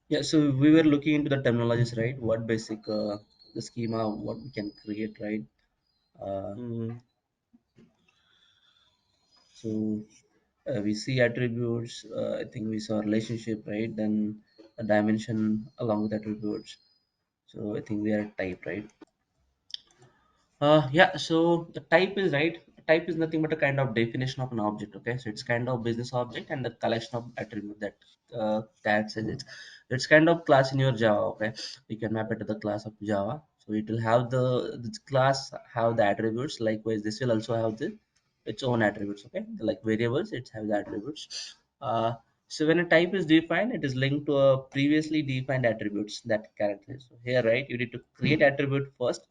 Yeah, so we were looking into the terminologies, right? What basic the schema, what we can create, right? Uh, Mm-hmm. so we see attributes. I think we saw relationship, right? Then a dimension along with attributes. So I think we are type, right? Yeah, so the type is right. Type is nothing but a kind of definition of an object. Okay, so it's kind of business object and the collection of attribute that tags in it. It's kind of class in your Java. Okay, you can map it to the class of Java. So it will have this class have the attributes. Likewise, this will also have the its own attributes. Okay, like variables, it has the attributes. So when a type is defined, it is linked to a previously defined attributes that character. So here, right, you need to create attribute first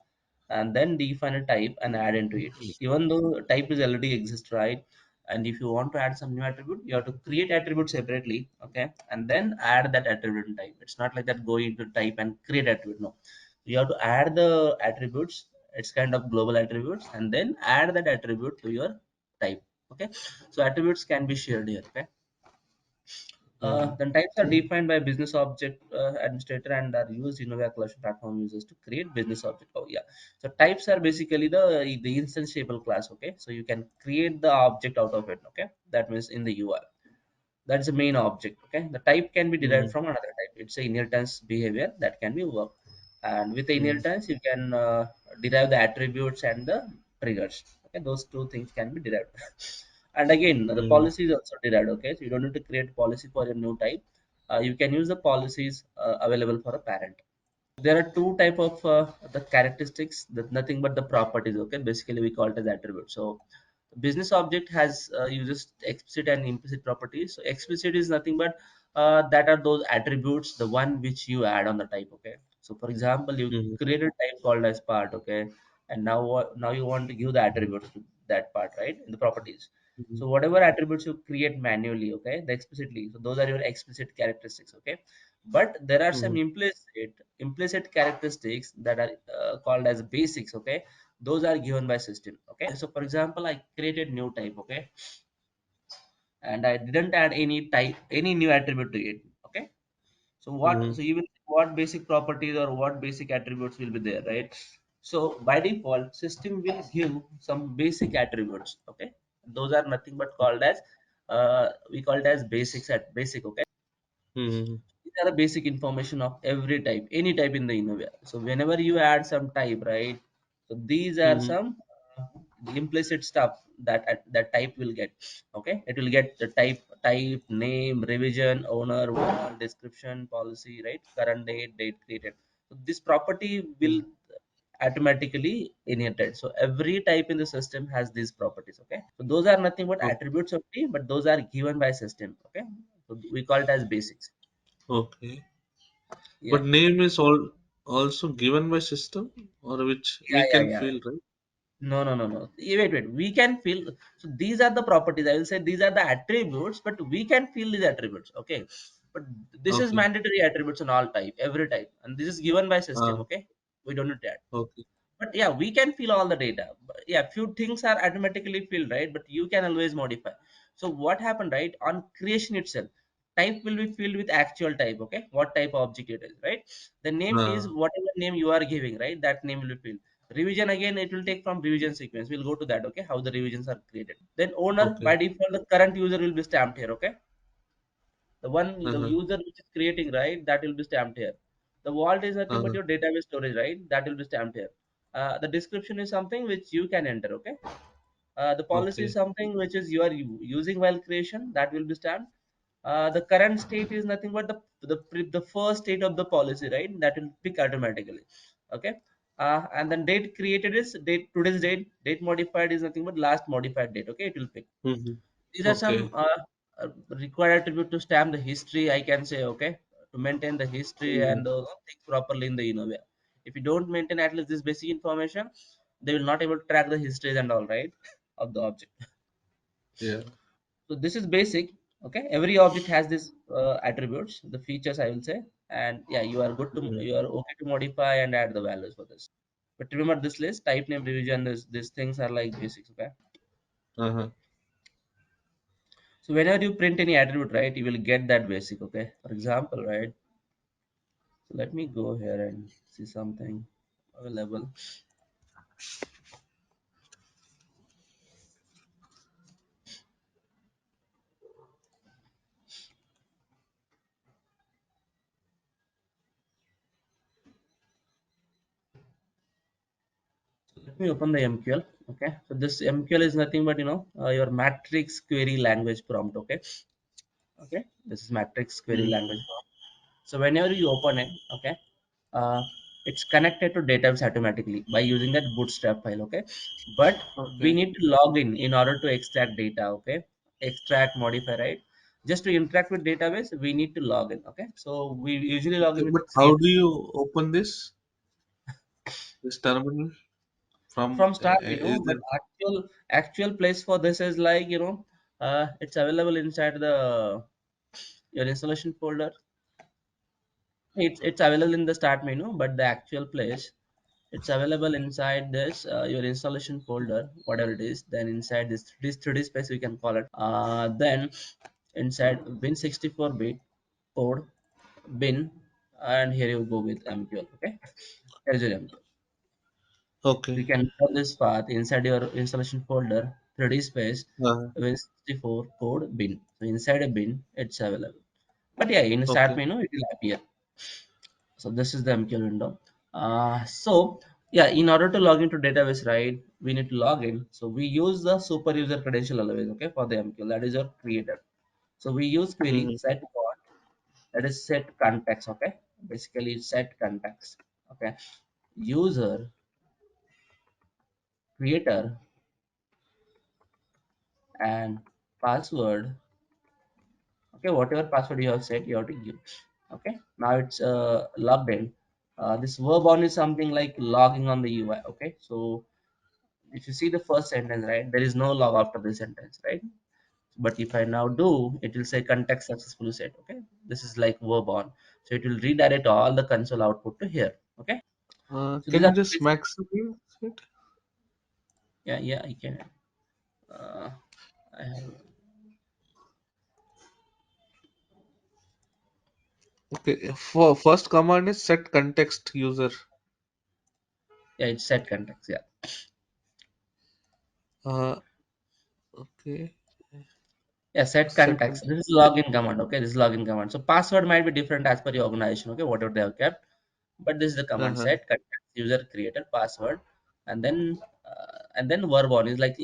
and then define a type and add into it. Even though type is already exist, right? And if you want to add some new attribute, you have to create attribute separately, okay, and then add that attribute in type. It's not like that go into type and create attribute. No, you have to add the attributes. It's kind of global attributes, and then add that attribute to your type. Okay, so attributes can be shared here. Okay, Mm-hmm. then types are defined by business object administrator and are used in Enovia collaboration platform users to create business object. Oh yeah. So types are basically the instanceable class. Okay. So you can create the object out of it. Okay. That means in the UI. That's the main object. Okay. The type can be derived Mm-hmm. from another type. It's a inheritance behavior that can be worked. And with the inheritance, you can derive the attributes and the triggers. Okay. Those two things can be derived. And again, the Mm-hmm. policy is also derived. Okay. So you don't need to create policy for a new type. You can use the policies available for a parent. There are two type of the characteristics that nothing but the properties. Okay, basically we call it as attributes. So business object has uses explicit and implicit properties. So explicit is nothing but that are those attributes, the one which you add on the type. Okay, so for example, you Mm-hmm. create a type called as part. Okay, and now you want to give the attributes to that part, right, in the properties. Mm-hmm. So whatever attributes you create manually, okay, the explicitly, so those are your explicit characteristics. Okay, but there are some Mm-hmm. implicit characteristics that are called as basics. Okay, those are given by system. Okay, so for example, I created new type. Okay, and I didn't add any new attribute to it. Okay, so Mm-hmm. so you will see what basic properties or what basic attributes will be there, right? So by default system will give some basic attributes. Okay, those are nothing but called as we call it as basics at basic. Okay, Mm-hmm. these are the basic information of every type, any type in the Enovia. So whenever you add some type, right? So these are Mm-hmm. some implicit stuff that type will get. Okay, it will get the type, name, revision, owner, wall, description, policy, right? Current date, date created. So this property will automatically inherited. So every type in the system has these properties. Okay, so those are nothing but Okay. attributes of T, but those are given by system. Okay, so we call it as basics. Okay. Yeah, But name is also given by system or which yeah, we yeah, can yeah. fill, right? No, no, no, no. Wait. We can feel. So these are the properties. I will say these are the attributes, but we can feel these attributes. Okay, but this is Okay. mandatory attributes on all type, every type, and this is given by system. Ah, Okay, we don't need that. okay. But yeah, we can fill all the data. But yeah, few things are automatically filled, right? But you can always modify. So what happened, right? On creation itself, type will be filled with actual type. Okay, what type of object it is, right? The name is Ah, whatever name you are giving, right? That name will be filled. Revision again, it will take from revision sequence. We'll go to that. Okay, how the revisions are created. Then owner, by okay. default, the current user will be stamped here. Okay, the Uh-huh. user which is creating, right, that will be stamped here. The vault is nothing but Uh-huh. your database storage, right, that will be stamped here. The description is something which you can enter. Okay, the policy is Okay. something which is you are using while creation, that will be stamped. The current state is nothing but the first state of the policy, right, that will pick automatically. Okay, and then date created is date, today's date modified is nothing but last modified date. Okay, it will pick. Mm-hmm. These are some Okay. required attribute to stamp the history, I can say. Okay, to maintain the history Mm-hmm. and things properly in the Enovia. If you don't maintain at least this basic information, they will not able to track the histories and all, right, of the object. Yeah. So this is basic. Okay, every object has this attributes, the features, I will say. And yeah, you are good to Mm-hmm. you are okay to modify and add the values for this. But remember this list, type name, revision, this these things are like basics. Okay, Uh-huh. so whenever you print any attribute, right, you will get that basic. Okay, for example, right, So let me go here and see something available. Let me open the MQL. Okay, so this MQL is nothing but your matrix query language prompt. Okay, this is matrix query Mm. language prompt. So whenever you open it, okay, uh, it's connected to database automatically by using that bootstrap file. Okay, but we Okay. need to log in order to extract data. Okay, extract, modify, right? Just to interact with database, we need to log in. Okay, so we usually log Okay. in with But the how create do you open this terminal from? from start Is but there? actual place for this is like it's available inside the your installation folder. It's available in the start menu, but the actual place it's available inside this your installation folder, whatever it is. Then inside this 3D space we can call it. Then inside Win64 bit code bin, and here you go with MQL. Okay, here's your MQL. We Okay. can install this path inside your installation folder, 3D space, Uh, Win64 code bin. So inside a bin, it's available. But yeah, in start okay. menu, it will appear. So this is the MQL window. So yeah, in order to log into database, right, we need to log in. So we use the super user credential always, okay, for the MQL. That is your creator. So we use query Mm. set what, that is set context, okay. Basically set context, okay. User, creator, and password. Okay, whatever password you have set, you have to give. Okay, now it's logged in. This verb on is something like logging on the UI. Okay, so if you see the first sentence, right, there is no log after the sentence, right? But if I now do, it will say context successfully set. Okay, this is like verb on, so it will redirect all the console output to here. Okay, so these Can are you the just basic. maximize it? Yeah, yeah, I can. uh, I have. Okay. For first command is set context user. Yeah, it's set context. Yeah. Uh, okay. Yeah, set Set context. context. This is login command. Okay, this is login command. So password might be different as per your organization. Okay, whatever they have kept, but this is the command Uh-huh. set context user created password, and then verb on is like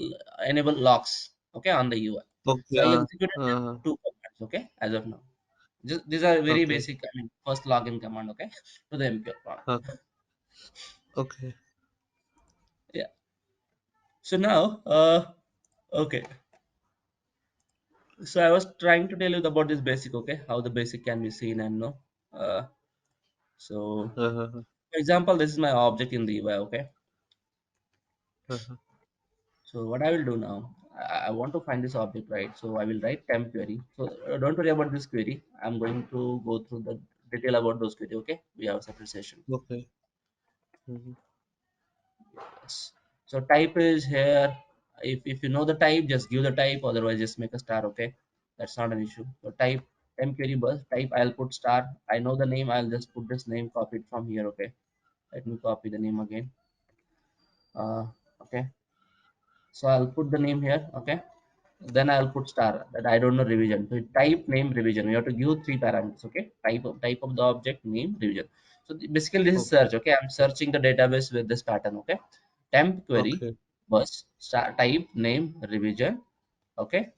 enable locks. Okay, on the UI. Okay. So I executed just Uh, two commands. Okay, as of now, just these are very okay. basic. I mean, first login command. Okay, to the MQ prompt. Uh, okay. Yeah. So now, okay. So I was trying to tell you about this basic. Okay, how the basic can be seen and no. Uh, so Uh-huh. For example, this is my object in the UI, okay? Uh-huh. So what I will do now, I want to find this object, right? So I will write temp query. So don't worry about this query. I'm going to go through the detail about those query, okay? We have a separate session. Okay. Mhm. Yes. So type is here. If you know the type, just give the type. Otherwise, just make a star, okay? That's not an issue. So type temp query bus type. I'll put star. I know the name. I'll just put this name copied from here, okay? Let me copy the name again. Okay. So I'll put the name here, okay? Then I'll put star that I don't know revision. So type name revision. We have to give three parameters, okay? Type of the object, name, revision. So basically this is Okay. search, okay? I'm searching the database with this pattern, okay? Temp query Okay. bus star type name revision, okay?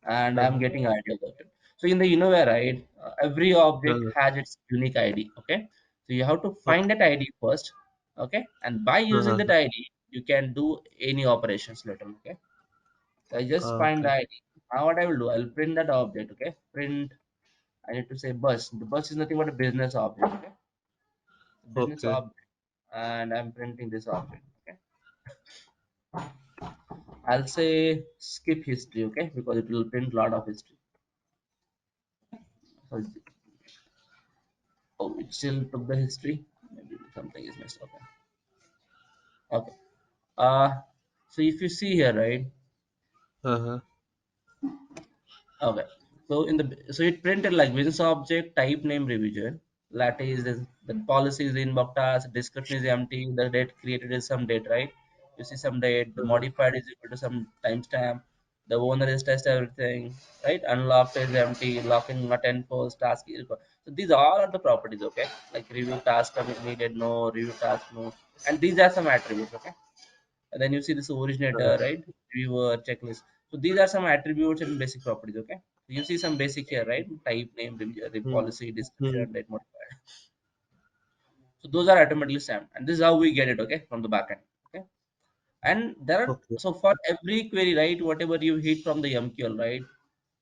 And I'm Uh-huh. getting idea of it. So in the Enovia, right, every object Uh-huh. has its unique ID. Okay, so you have to find Okay. that ID first. Okay, and by using that Uh-huh. ID, you can do any operations later. Okay, so I just find the Okay. ID. Now what I will do, I'll print that object. Okay, print. I need to say bus. The bus is nothing but a business object. Okay, business Okay. object, and I'm printing this object. Okay, I'll say skip history. Okay, because it will print lot of history. So oh, it still took the history. Maybe something is messed up. Okay. Uh, so if you see here, right? Uh-huh. Okay. So it printed like business object type name revision. lattice is the policy is inbox task, description is empty, the date created is some date, right? You see some date, the Uh-huh. modified is equal to some timestamp, the owner is test everything, right? Unlocked is empty, locking not enforced, task is equal. So these all are the properties, okay? Like review task commit needed, no, review task, no. And these are some attributes, okay? And then you see this originator, Uh-huh. right? Reviewer, checklist. So these are some attributes and basic properties, okay? You see some basic here, right? Type, name, Hmm. policy, Hmm. description, date modified. So those are automatically stamped, and this is how we get it, okay, from the backend, okay. And there are, Okay. so for every query, right, whatever you hit from the MQL, right.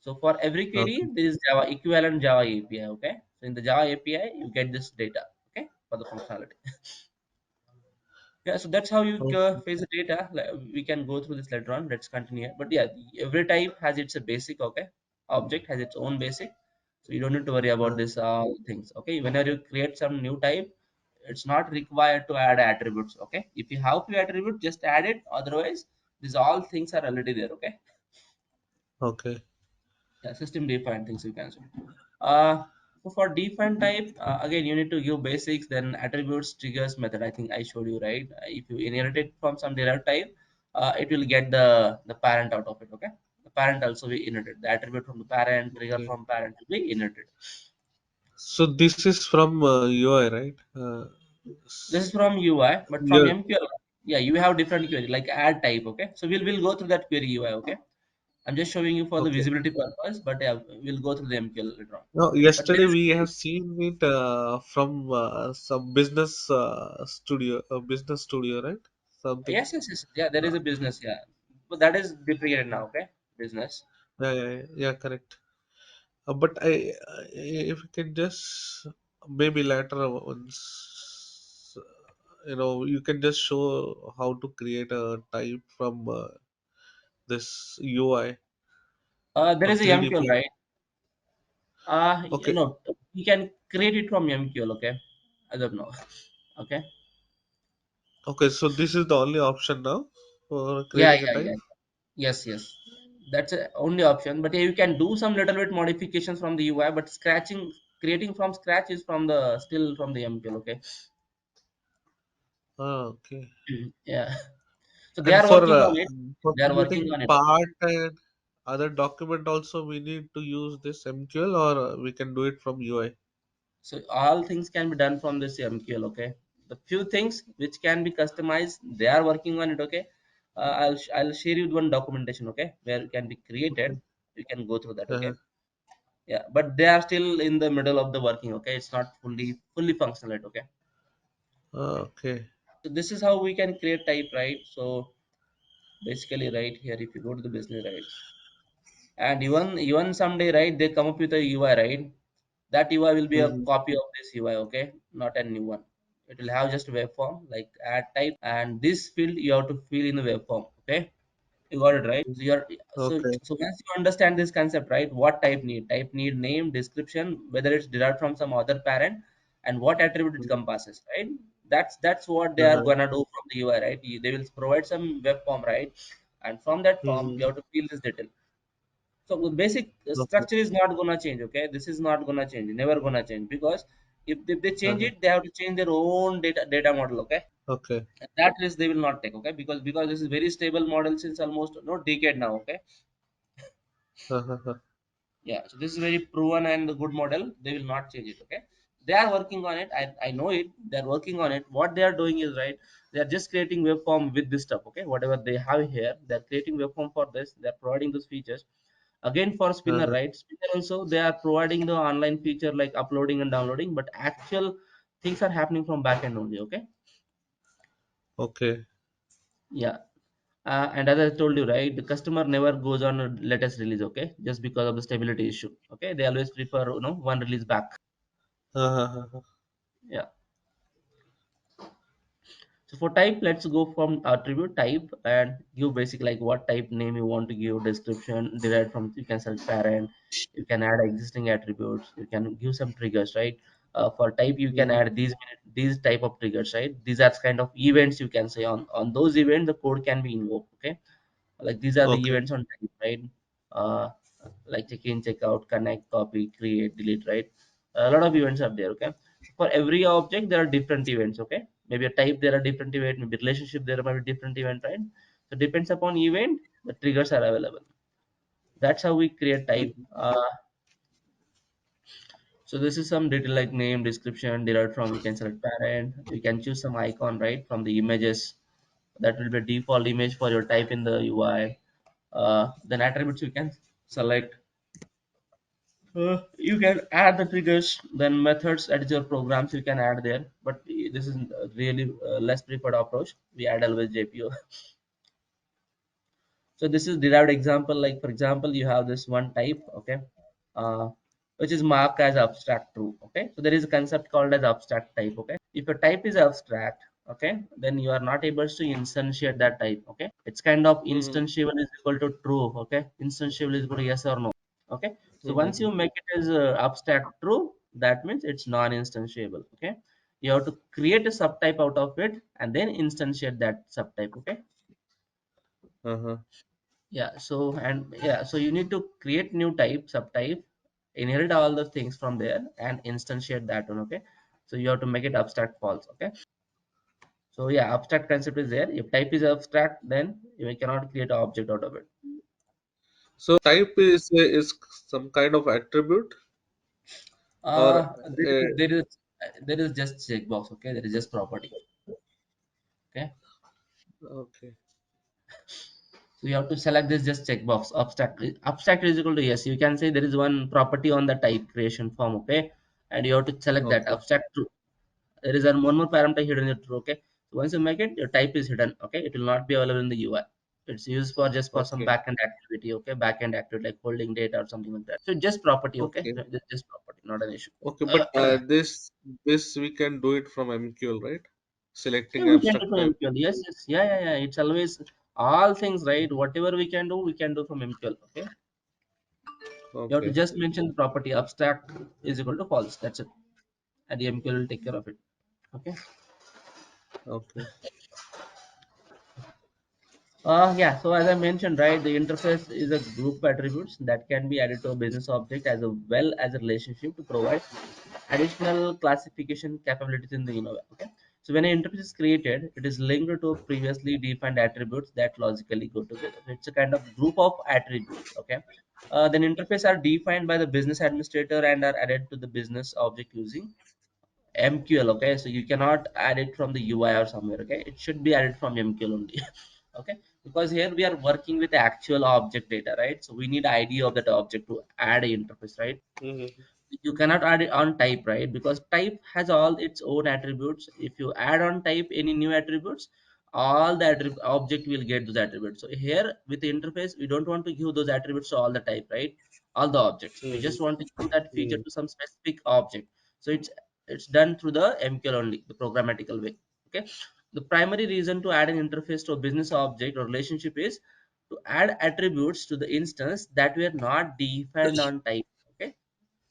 So for every query, Okay. there is Java equivalent Java API, okay. So in the Java API, you get this data, okay, for the functionality. Yeah, so that's how you Okay. face the data. We can go through this later on. Let's continue. But yeah, every type has its basic. Okay, object has its own basic, so you don't need to worry about Uh, this things. Okay, whenever you create some new type, it's not required to add attributes. Okay, if you have to attribute, just add it. Otherwise, these all things are already there. Okay. okay. Yeah, system defined things you can say. Uh, so for define type, again you need to give basics, then attributes, triggers, method. I think I showed you, right. If you inherit it from some derived type, it will get the parent out of it. Okay, the parent also be inherited. The attribute from the parent, trigger Okay. from parent will be inherited. So this is from UI, right? This is from UI, but from Yeah. MQL, yeah, you have different query like add type. Okay, so we'll go through that query UI. Okay, I'm just showing you for the Okay. visibility purpose, but yeah, we'll go through the MQL later on. No, But there yesterday is, we have seen it from some business studio, right? Something. yes, yes, yes. Yeah, there is Uh, a business. Yeah, but that is deprecated now. Okay, business. yeah, yeah, yeah, yeah, correct. But if you can just maybe later once, you can just show how to create a type from this UI There of is a 3D MQL, plan. right? You Okay, know, we can create it from MQL. Okay, I don't know. Okay. okay. So this is the only option now for Yeah, creating a yeah, type. yeah. Yes, yes. That's a only option. But yeah, you can do some little bit modifications from the UI, but creating from scratch is from the still from the MQL. Okay. Okay. Yeah. So they And are working on it. for They are working creating on it. Okay. part and other document also we need to use this MQL or we can do it from UI. So all things can be done from this MQL. Okay, the few things which can be customized, they are working on it. Okay, I'll share you one documentation. Okay, where it can be created. Okay. You can go through that. Okay, Uh-huh. yeah, but they are still in the middle of the working. Okay, it's not fully functional yet. Okay, Okay. so this is how we can create type, right? So basically, right here, if you go to the business, right, and even someday, right, they come up with a UI, right. That UI will be a Mhm. copy of this UI, okay, not a new one. It will have just waveform like add type, and this field you have to fill in the waveform. Okay, you got it, right. So you're Okay. so once you understand this concept, right, what type need name, description, whether it's derived from some other parent, and what attribute it Mhm. encompasses, right. That's what they are Uh-huh. gonna do from the UI, right. They will provide some web form, right, and from that form Mhm. you have to fill this detail. So the basic Okay. structure is not gonna change. Okay, this is not gonna change, never gonna change, because if they change Uh-huh. it, they have to change their own data model. Okay, Okay. and that risk they will not take. Okay, because this is very stable model since almost no decade now. Okay, Uh-huh. yeah, so this is very proven and good model. They will not change it. Okay, they are working on it. I know it. They are working on it. What they are doing is, right, they are just creating waveform with this stuff. Okay, whatever they have here, they are creating waveform for this. They are providing those features. Again, for spinner, Uh-huh. right, spinner also they are providing the online feature like uploading and downloading, but actual things are happening from backend only. Okay, Okay. yeah. And as I told you, right, the customer never goes on a latest release. Okay, just because of the stability issue. Okay, they always prefer one release back. Uh-huh. Yeah. So for type, let's go from attribute type and give basic like what type name you want to give, description derived from, you can select parent, you can add existing attributes, you can give some triggers, right? For type, you can Mhm. add these type of triggers, right? These are kind of events, you can say on those events the code can be invoked. Okay, like these are the Okay. events on type, right? Uh, like check in, check out, connect, copy, create, delete, right? A lot of events are there. Okay, For every object there are different events, okay? Maybe a type there are different event, maybe relationship there might be different event, right? So depends upon event the triggers are available. That's how we create type. Mhm. So this is some detail like name, description derived from, you can select parent, you can choose some icon right from the images. That will be default image for your type in the UI. Then attributes you can select. You can add the triggers, then methods, that is your programs you can add there. But this is really less preferred approach. We add always JPO. So this is derived example. Like for example, you have this one type, okay, uh, which is marked as abstract true. Okay, so there is a concept called as abstract type. Okay, if a type is abstract, okay, then you are not able to instantiate that type. Okay, it's kind of Mhm. instantiable is equal to true. Okay, instantiable is equal to yes or no. Okay, so once Mhm. you make it as abstract true, that means it's non-instantiable. Okay, you have to create a subtype out of it and then instantiate that subtype. Okay, Uh-huh. yeah, so and yeah, so you need to create new type, subtype, inherit all the things from there and instantiate that one, okay? So you have to make it abstract false, okay? So yeah, abstract concept is there. If type is abstract, then you cannot create an object out of it. So type is some kind of attribute or There is just checkbox, okay? There is just property, okay? okay. So you have to select this just checkbox. Abstract is equal to yes. You can say there is one property on the type creation form, okay? And you have to select that Okay. abstract true. There is one more parameter hidden in true, okay? So once you make it, your type is hidden, okay? It will not be available in the UI. It's used for just for some Okay. backend activity, okay? Backend activity like holding data or something like that. So just property, okay? Okay. Just property, not an issue. Okay, but this we can do it from MQL, right? Yeah, Selecting we can do abstract from type. MQL. Yes, yes, yeah, yeah, yeah. It's always all things, right? Whatever we can do from MQL, okay? You have to Okay. just mention the property abstract is equal to false. That's it. And the MQL will take care of it. Okay. Okay. Yeah, so as I mentioned, right, the interface is a group of attributes that can be added to a business object as well as a relationship to provide additional classification capabilities in the Envoia. Okay, so when an interface is created, it is linked to previously defined attributes that logically go together. So it's a kind of group of attributes. Okay, then interface are defined by the business administrator and are added to the business object using MQL. Okay, so you cannot add it from the UI or somewhere. Okay, it should be added from MQL only. Okay, because here we are working with the actual object data, right? So we need ID of that object to add a interface, right? Mm-hmm. You cannot add it on type, right? Because type has all its own attributes. If you add on type any new attributes, all the object will get those attributes. So here with the interface, we don't want to give those attributes to all the type, right? All the objects, we just want to give that feature Mm-hmm. to some specific object. So it's done through the MQL only, the programmatical way. Okay, the primary reason to add an interface to a business object or relationship is to add attributes to the instance that were not defined on type. Okay,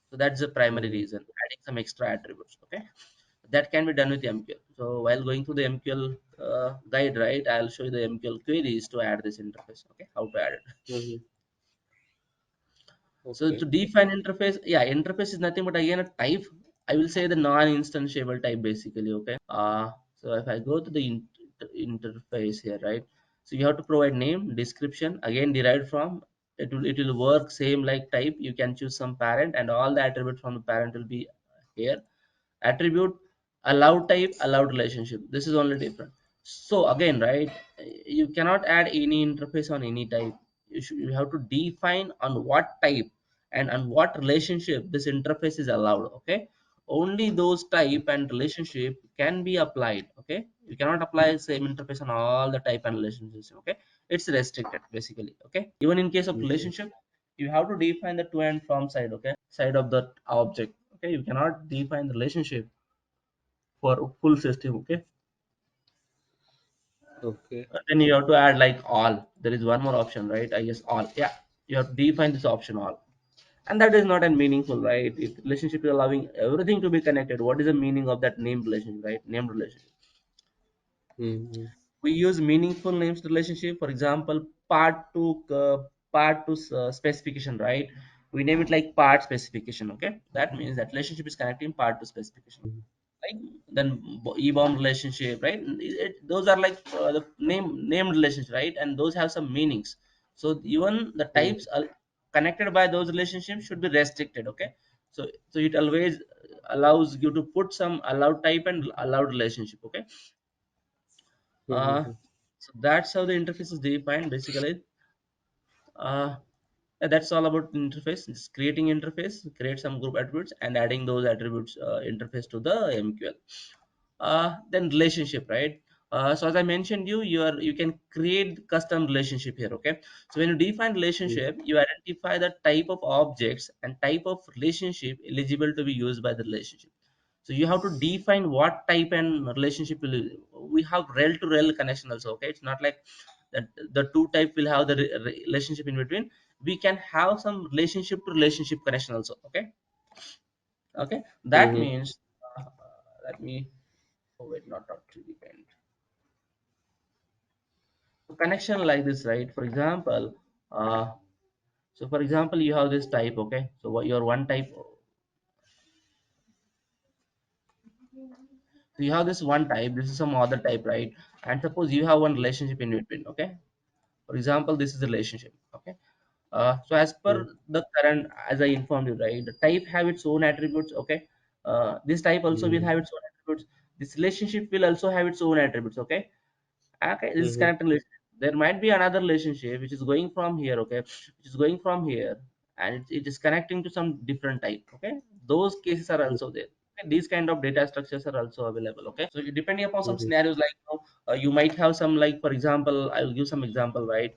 so that's the primary Mm-hmm. reason, adding some extra attributes. Okay, that can be done with MQL. So while going through the MQL guide, right, I'll show you the MQL queries to add this interface. Okay, how to add it. Mm-hmm. So Okay. to define interface, yeah, interface is nothing but again a type. I will say the non-instantiable type basically. Okay. So if I go to the interface here, right? So you have to provide name, description, again derived from. It will work same like type. You can choose some parent, and all the attributes from the parent will be here. Attribute, allowed type, allowed relationship. This is only different. So again, right, you cannot add any interface on any type. You have to define on what type and on what relationship this interface is allowed. Okay, only those type and relationship can be applied. Okay, you cannot apply same interface on all the type and relationships. Okay, it's restricted basically. Okay, even in case of Mm-hmm. relationship, you have to define the to and from side. Okay, side of the object. Okay, you cannot define the relationship for full system. Okay, Okay. then you have to add like all. There is one more option, right? I guess all. Yeah, you have to define this option all, and that is not a meaningful, right? If relationship is allowing everything to be connected, what is the meaning of that named relationship, right? Named relationship. Mm-hmm. We use meaningful names relationship. For example, part to specification, right? We name it like part specification. Okay, that means that relationship is connecting part to specification. right? Then e-bomb relationship, right? Those are like the named relationship, right? And those have some meanings. So even the Mhm. types are connected by those relationships should be restricted. Okay, so it always allows you to put some allowed type and allowed relationship. Okay, uh, Mhm. so that's how the interface is defined basically. uh, that's all about interface. It's creating interface, create some group attributes and adding those attributes interface to the MQL. Then relationship, right? So as I mentioned you can create custom relationship here. Okay, so when you define relationship, you identify the type of objects and type of relationship eligible to be used by the relationship. So you have to define what type and relationship we have rel to rel connection also. Okay, it's not like that the two type will have the relationship in between. We can have some relationship to relationship connection also. Okay, okay, that Mhm. means let me, oh wait, not to depend. So connection like this, right? For example, so for example, you have this type. Okay, so what your one type, so you have this one type, this is some other type, right? And suppose you have one relationship in between. Okay, for example, this is a relationship. Okay, so as per Mhm. the current, as I informed you, right, the type have its own attributes. Okay, this type also will Mhm. have its own attributes. This relationship will also have its own attributes. Okay, okay, this is Mhm. connected relationship. There might be another relationship which is going from here. Okay, which is going from here, and it is connecting to some different type. Okay, those cases are also there. Okay? These kind of data structures are also available. Okay, so depending upon some Mhm. scenarios, like you might have some, like for example, I'll give some example, right?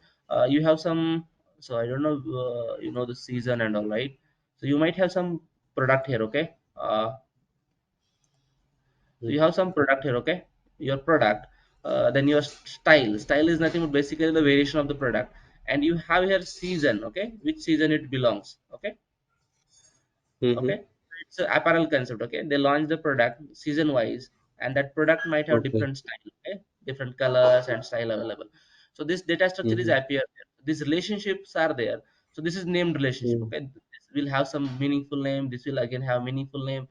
You have some, so I don't know, the season and all, right? So you might have some product here. Okay, so you have some product here. Okay, your product, then your style is nothing but basically the variation of the product. And you have here season. Okay, which season it belongs. Okay, Mhm. okay, it's an apparel concept. Okay, they launch the product season wise, and that product might have Okay. different style. Okay, different colors and style available. So this data structure is Mhm. appear there. These relationships are there. So this is named relationship. Mhm. Okay, this will have some meaningful name, this will again have meaningful name.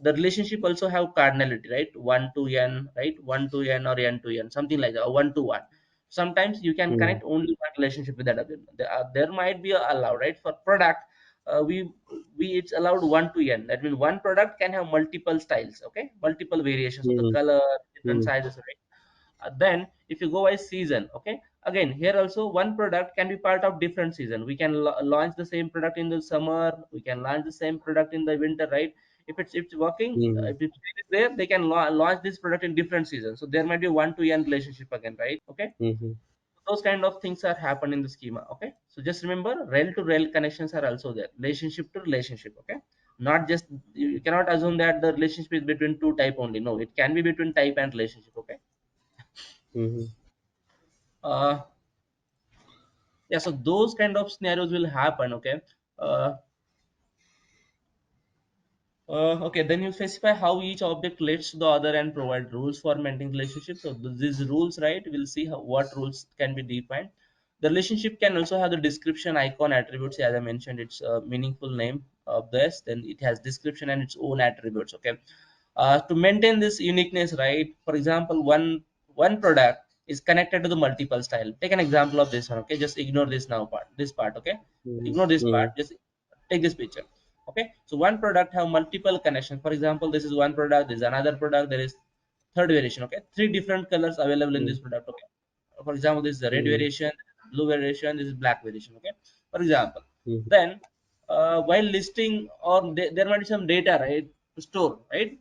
The relationship also have cardinality, right? 1 to n, right? 1 to n or n to n, something like that, or 1 to 1. Sometimes you can Mhm. connect only one relationship with that other. There might be a allowed, right? For product, we it's allowed 1 to n. That means one product can have multiple styles. Okay, multiple variations of the Mhm. color, different Mhm. sizes, right? Then if you go by season, okay, again here also one product can be part of different season. We can launch the same product in the summer, we can launch the same product in the winter, right? If it's working, Mhm. if it's there, they can launch this product in different seasons. So there might be 1 to n relationship again, right? Okay, Mhm. those kind of things are happen in the schema. Okay, so just remember, rel to rel connections are also there, relationship to relationship. Okay, not just, you cannot assume that the relationship is between two type only. No, it can be between type and relationship. Okay, Mhm. uh yeah, so those kind of scenarios will happen. Okay, uh, okay, then you specify how each object relates to the other and provide rules for maintaining relationship. So these rules, right, we'll see what rules can be defined. The relationship can also have the description, icon, attributes. As I mentioned, it's a meaningful name of this. Then it has description and its own attributes. Okay, to maintain this uniqueness, right? For example, one product is connected to the multiple style. Take an example of this one. Okay, just ignore this now part. This part. Okay, Mhm. ignore this part. Mhm. Just take this picture. Okay, so one product have multiple connections. For example, this is one product, this is another product, there is third variation. Okay, three different colors available in this product. Okay, for example, this is the red Mhm. variation, blue variation, this is black variation. Okay, for example, Mhm. then while listing, or there might be some data, right, to store, right?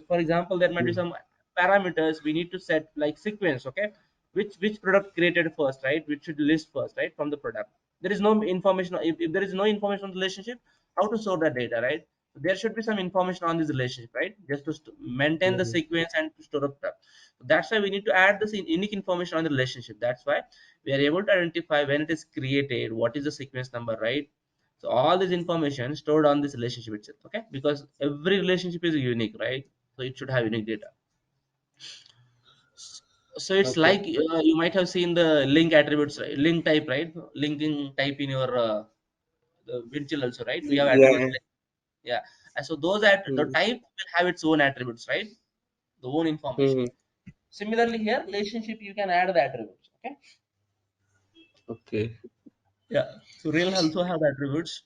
For example, there might be Mhm. some parameters we need to set, like sequence. Okay, which product created first, right? Which should list first, right, from the product. There is no information. If there is no information on the relationship, how to store that data, right? So there should be some information on this relationship, right? Just to maintain the Mhm. sequence and to store up stuff. So that's why we need to add this unique information on the relationship. That's why we are able to identify when it is created, what is the sequence number, right? So all this information stored on this relationship itself. Okay, because every relationship is unique, right? So it should have unique data. So it's Okay. like you might have seen the link attributes, right? Link type, right? Linking type in your the windshield also, right? We have attributes Yeah. like, yeah. And so those at the Mhm. type will have its own attributes, right? the own information. Mm-hmm. Similarly here, relationship you can add the attributes. Okay. Okay. Yeah. So real also have attributes.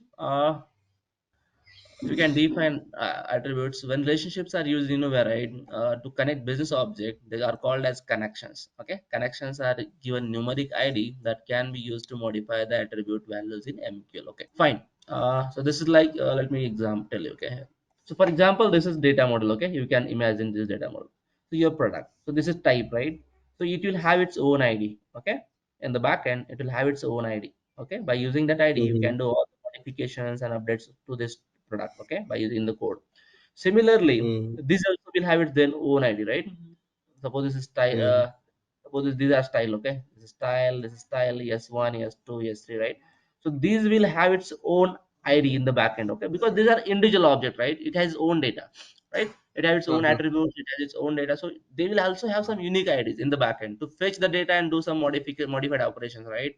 We can define attributes when relationships are used in Ennovia, right? To connect business object, they are called as connections. Okay, connections are given numeric ID that can be used to modify the attribute values in MQL. Okay, fine. So this is like let me example tell you. Okay, so for example, this is data model. Okay, you can imagine this data model. So your product. So this is type, right? So it will have its own ID. Okay, in the backend, it will have its own ID. Okay, by using that ID, you Mm-hmm. can do all the modifications and updates to this product. Okay, by using the code. Similarly, Mm-hmm. this also will have its their own ID, right? Suppose this is style. Mm-hmm. Suppose these are style. Okay, this is style. This is style. S1, S2, S3, right? So these will have its own ID in the backend. Okay, because these are individual object, right? It has its own data, right? It has its own Uh-huh. attributes. It has its own data. So they will also have some unique IDs in the backend to fetch the data and do some modified operations, right?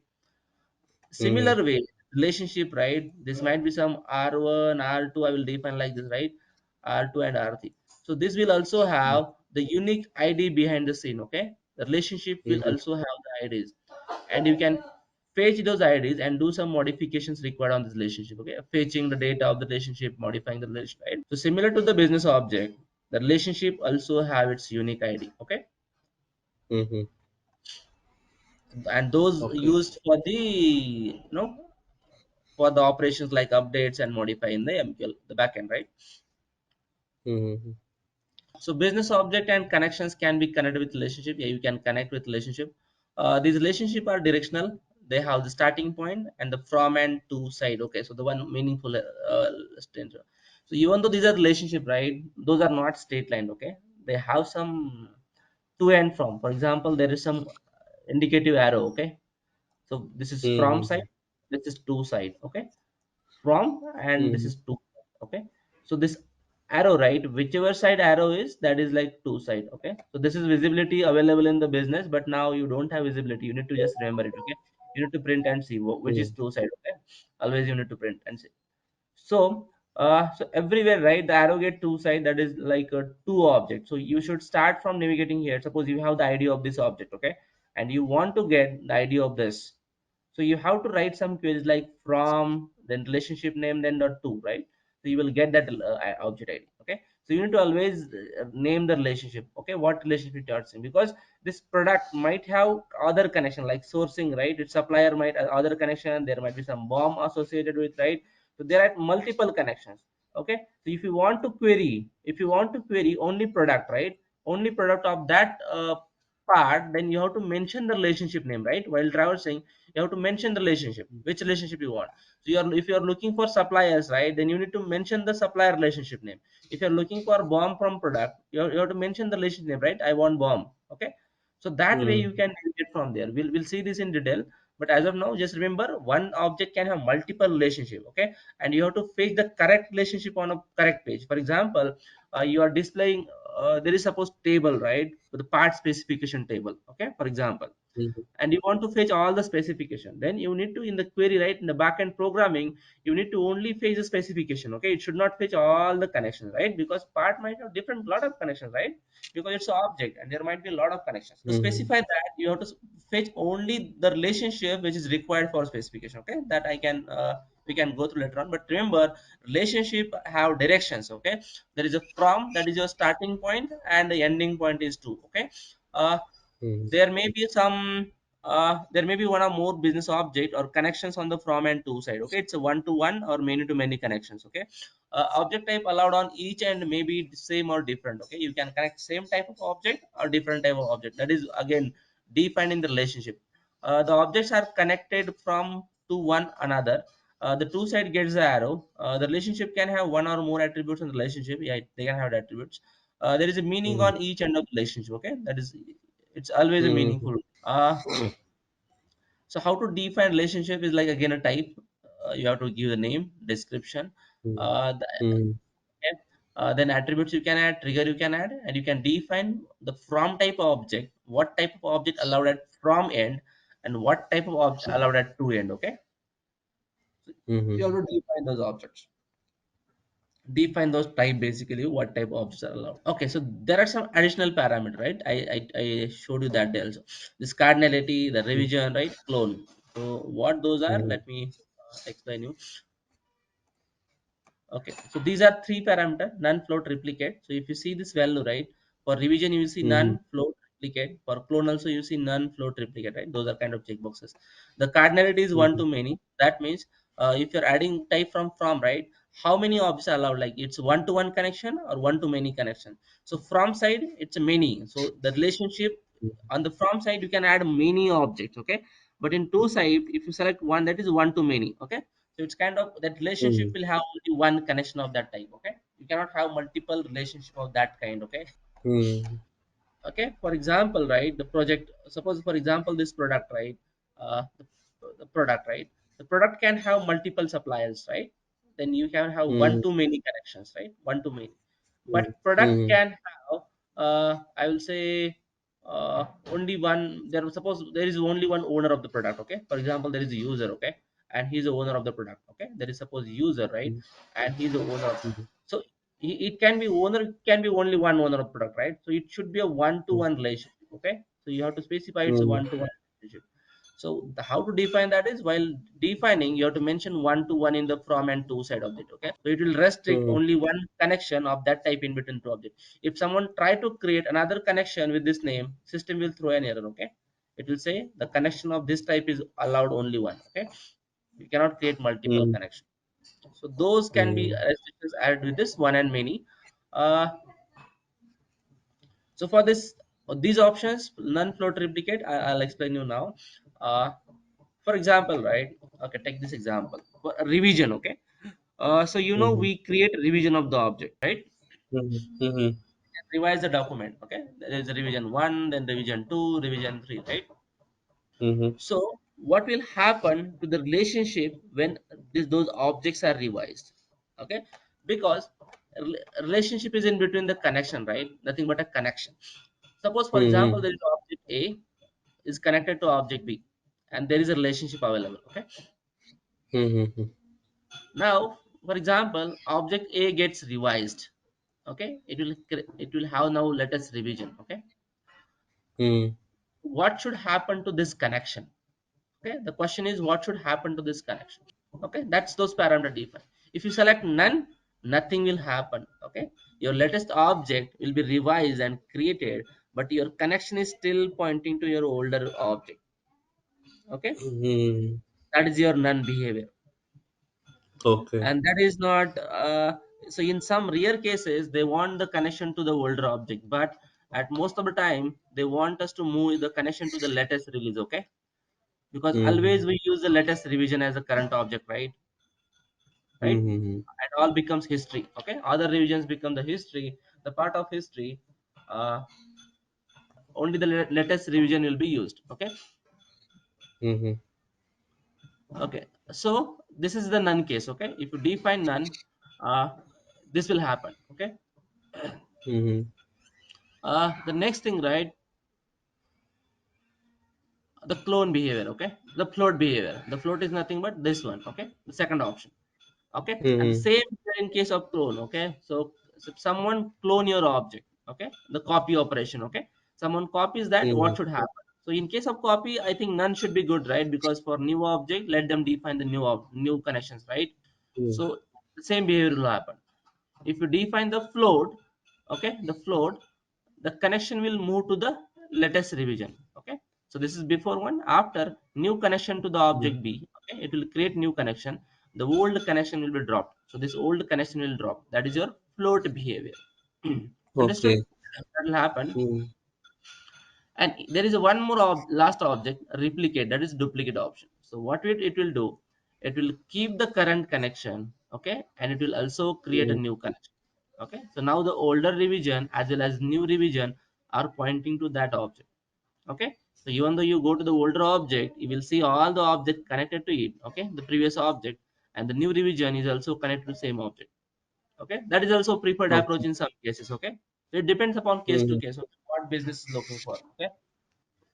Mm-hmm. Similar way, relationship, right? This might be some R1, R2, I will define like this, right? R2 and R3. So this will also have the unique ID behind the scene. Okay, the relationship will Mm-hmm. also have the IDs, and you can fetch those IDs and do some modifications required on this relationship. Okay, fetching the data of the relationship, modifying the relationship, right? So similar to the business object, the relationship also have its unique ID. Okay, Mm-hmm. and those Okay. used for the for the operations like updates and modify in the MQL, the backend, right? Mm-hmm. So business object and connections can be connected with relationship. Yeah, you can connect with relationship. These relationship are directional. They have the starting point and the from and to side. Okay, so the one meaningful state. So even though these are relationship, right? Those are not state line. Okay, they have some to and from. For example, there is some indicative arrow. Okay, so this is from side. Mm-hmm. This is to side. Okay, from and this Mm-hmm. is two. Okay, so this arrow, right, whichever side arrow is, that is like two side. Okay, so this is visibility available in the business, but now you don't have visibility, you need to just remember it. Okay, you need to print and see which is two side. Okay, always you need to print and see. So so everywhere, right, the arrow get two side, that is like a two object. So you should start from navigating here. Suppose you have the ID of this object. Okay, and you want to get the ID of this, so you have to write some queries like from, then relationship name, then dot to, right? So you will get that object ID. Okay. So you need to always name the relationship. Okay. What relationship you are saying? Because this product might have other connection like sourcing, right? Its supplier might have other connection. There might be some bomb associated with, right? So there are multiple connections. Okay. So if you want to query only product, right? Only product of that part, then you have to mention the relationship name, right? While traversing, you have to mention the relationship, which relationship you want. So if you're looking for suppliers, right, then you need to mention the supplier relationship name. If you're looking for bomb from product, you have to mention the relationship name, right? I want bomb. Okay, so that way you Mm-hmm. can get from there. We'll see this in detail, but as of now, just remember one object can have multiple relationship. Okay, and you have to fetch the correct relationship on a correct page. For example, you are displaying there is suppose table, right, with the part specification table. Okay, for example, Mm-hmm. and you want to fetch all the specification, then you need to, in the query, right, in the backend programming, you need to only fetch the specification. Okay, it should not fetch all the connections, right? Because part might have different lot of connections, right? Because it's an object and there might be a lot of connections. To Mm-hmm. specify that, you have to fetch only the relationship which is required for specification. Okay, that I can we can go through later on, but remember, relationship have directions. Okay, there is a from, that is your starting point, and the ending point is two. Okay, uh, Mm-hmm. there may be some there may be one or more business object or connections on the from and to side. Okay, it's a one to one or many to many connections. Okay, object type allowed on each and maybe same or different. Okay, you can connect same type of object or different type of object, that is again defined in the relationship. The objects are connected from to one another. The two side gets the arrow. The relationship can have one or more attributes in the relationship. Yeah, they can have the attributes. There is a meaning on each end of the relationship. Okay, that is, it's always a Mm-hmm. meaningful. So how to define relationship is like again a type. You have to give the name, description, the, Mm-hmm. okay. Then attributes you can add, trigger you can add, and you can define the from type of object, what type of object allowed at from end, and what type of object allowed at to end. Okay, so you Mm-hmm. have to define those objects. define those type, basically what type of objects are allowed. Okay, so there are some additional parameter, right? I showed you that there also, this cardinality, the revision, right, clone. So what those are, Mm-hmm. let me explain you. Okay, so these are three parameter: none, float, replicate. So if you see this value, right, for revision you will see Mm-hmm. none, float, replicate. For clone also you see none, float, replicate, right? Those are kind of checkboxes. The cardinality is one Mm-hmm. to many. That means if you're adding type from, right, how many objects are allowed? Like it's one to one connection or one to many connection. So from side it's a many. So the relationship on the from side you can add many objects. Okay, but in two side if you select one, that is one to many. Okay, so it's kind of that relationship Mm-hmm. will have only one connection of that type. Okay, you cannot have multiple relationship of that kind. Okay, Mm-hmm. okay, for example, right, the project, suppose for example this product, right, the product, right, the product can have multiple suppliers, right, then you can have one to many connections, right, one to many. But product Mm-hmm. can have I will say only one, there, suppose there is only one owner of the product. Okay, for example there is a user, okay, and he's the owner of the product. Okay, there is suppose user, right, and he's the owner. Mm-hmm. So it can be owner, can be only one owner of product, right? So it should be a one to one relationship. Okay, so you have to specify it's a Mm-hmm. one to one relationship. So how to define that is, while defining you have to mention one to one in the from and to side of it. Okay, so it will restrict Mm-hmm. only one connection of that type in between two objects. If someone try to create another connection with this name, system will throw an error. Okay, it will say the connection of this type is allowed only one. Okay, you cannot create multiple Mm-hmm. connections. So those can be restrictions added with this one and many. uh, so for this, these options, none, float, replicate, I'll explain you now. For example, right, okay, take this example for a revision. Okay, so Mm-hmm. we create revision of the object, right, Mm-hmm. revise the document. Okay, there is a revision 1, then revision 2, revision 3, right? Mm-hmm. So what will happen to the relationship when those objects are revised? Okay, because relationship is in between the connection, right? Nothing but a connection. Suppose, for example, Mm-hmm. there is object A is connected to object B, and there is a relationship available. Okay, Mm-hmm. now, for example, object A gets revised. Okay, it will have now latest revision. Okay, Mm-hmm. what should happen to this connection? Okay, the question is what should happen to this connection. Okay, that's those parameter defined. If you select none, nothing will happen. Okay, your latest object will be revised and created, but your connection is still pointing to your older object. Okay, Mm-hmm. that is your none behavior. Okay. And that is not so in some rare cases they want the connection to the older object, but at most of the time they want us to move the connection to the latest release. Okay, because Mm-hmm. always we use the latest revision as a current object, right, Mm-hmm. and all becomes history. Okay, other revisions become the history, the part of history. Only the latest revision will be used. Okay, Mm-hmm. okay, so this is the none case. Okay, if you define none, uh, this will happen. Okay, Mm-hmm. the next thing, right, the clone behavior. Okay, the float behavior, the float is nothing but this one. Okay, the second option. Okay, and the Mm-hmm. same here in case of clone. Okay, so if someone clone your object, okay, the copy operation. Okay, someone copies that, Mm-hmm. what should happen? So in case of copy, I think none should be good, right, because for new object let them define the new connections, right? So the same behavior will happen. If you define the float, okay, the float, the connection will move to the latest revision. Okay, so this is before one, after new connection to the Mm-hmm. object B. Okay, it will create new connection, the old connection will be dropped, so this old connection will drop. That is your float behavior. Understood? Okay. That will happen. Mm-hmm. And there is a one more last object, replicate, that is duplicate option. So what it will do, it will keep the current connection. Okay, and it will also create a new connection. Okay, so now the older revision as well as new revision are pointing to that object. Okay, so even though you go to the older object, you will see all the object connected to it. Okay, the previous object, and the new revision is also connected to the same object. Okay, that is also preferred approach Okay. in some cases. Okay, so it depends upon case to Mm-hmm. case, okay, what business is looking for. Okay,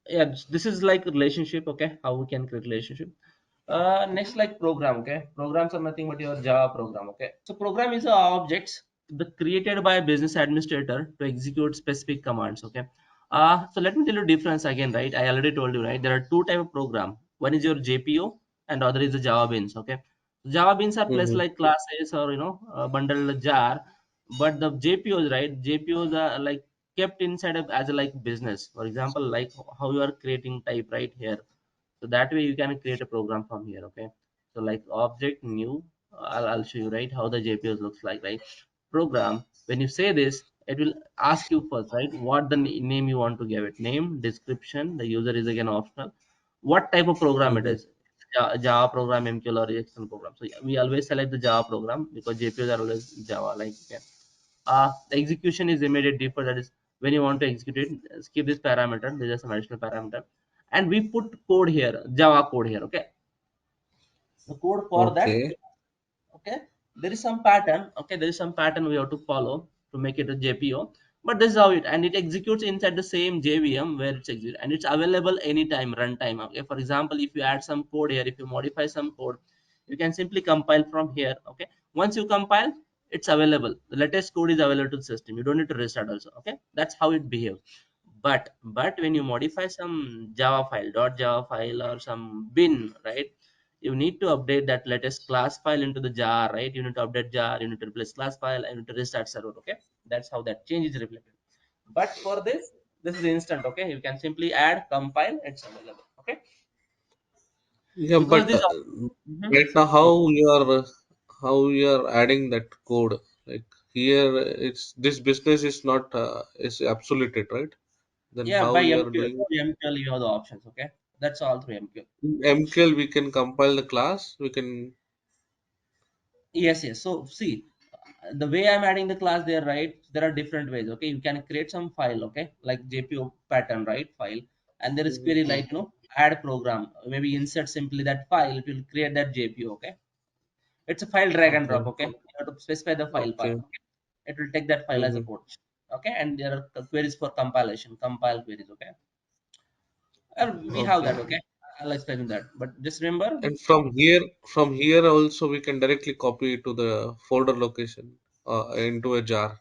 yeah, this is like relationship. Okay, how we can create relationship. Next, like program, okay? Programs are nothing but your Java program, okay? So program is a objects created by a business administrator to execute specific commands, okay? So let me tell you difference again, right? I already told you, right? There are two type of program. One is your JPO and other is the Java beans, okay? Java beans are placed Mm-hmm. like classes or bundled jar, but the JPOs, right? JPOs are like kept inside of as a like business. For example, like how you are creating type right here, so that way you can create a program from here, okay? So like object new, I'll show you right how the JPOs looks like, right? Program, when you say this, it will ask you first, right? What the name you want to give it, name, description, the user is again optional, what type of program it Mm-hmm. is. Java program, MQL or external program. So yeah, we always select the Java program because JPOs are always Java, like okay. The execution is immediate default, that is when you want to execute it, skip this parameter, there is some additional parameter, and we put code here, Java code here, okay? The code for that, Okay. okay, there is some pattern, okay, there is some pattern we have to follow to make it a JPO, but this is how it, and it executes inside the same JVM where it's executed, and it's available anytime runtime, okay? For example, if you add some code here, if you modify some code, you can simply compile from here, okay? Once you compile, it's available, the latest code is available to the system, you don't need to restart also, okay? That's how it behaves. But when you modify some Java file, .java file or some bin, right, you need to update that latest class file into the jar, right? You need to update jar, you need to replace class file, and you need to restart server, okay? That's how that change is reflected. But for this is instant, okay? You can simply add, compile, it's available, okay? Yeah, Because but this Mhm. right now how you are adding that code? Like here, it's this business is not is absolute, right? Then Yeah, how by you are MQL, doing through MQL you have the options, okay? That's all through MQL. in MQL? We can compile the class. We can. Yes, yes. So see, the way I'm adding the class there, right? There are different ways. Okay, you can create some file, okay, like JPO pattern, right? File, and there is query Mhm. like add program. Maybe insert simply that file. It will create that JPO. Okay, it's a file drag and Okay. drop. Okay, you have to specify the file path. Okay. Okay, it will take that file as a Hmm. code. Okay, and there are queries for compilation, compile queries. Okay, and we have that. Okay. Okay, I'll explain you that. But just remember, And from here also we can directly copy to the folder location into a jar.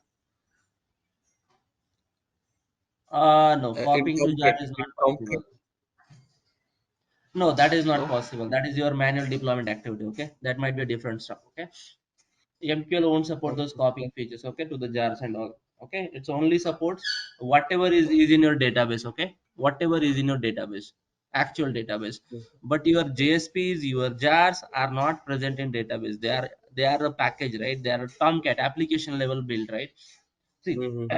no, In copying to jar Tomcat, is in not Tomcat. possible. No, that is not No. possible. That is your manual deployment activity. Okay, that might be a different stuff. Okay, MQL won't support those Okay. copying features. Okay, to the jars and all. Okay, it's only supports whatever is in your database. Okay, whatever is in your database, actual database. But your JSPs, your jars are not present in database. They are a package, right? They are a Tomcat application level build, right? See, Mm-hmm.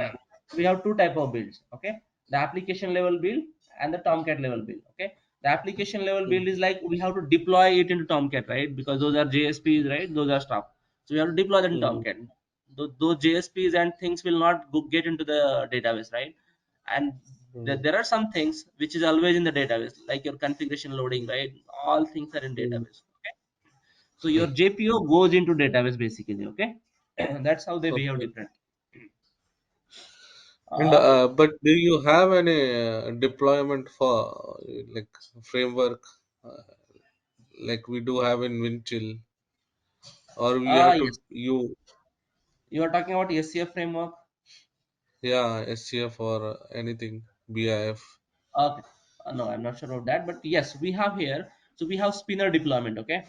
we have two type of builds, okay? The application level build and the Tomcat level build, okay? The application level build is like we have to deploy it into Tomcat, right? Because those are JSPs, right? Those are stuff, so we have to deploy them in Mm-hmm. Tomcat. Those JSPs and things will not get into the database, right? And there are some things which is always in the database, like your configuration loading, right? All things are in Mm-hmm. database, okay? So your JPO goes into database basically, okay? That's how they behave Okay. different. And uh, but do you have any deployment for like framework like we do have in Windchill, or we have to yes, you you are talking about SCF framework. yeah SCF or anything BIF? Okay. No, I'm not sure about that, but yes, we have here. So we have spinner deployment. Okay.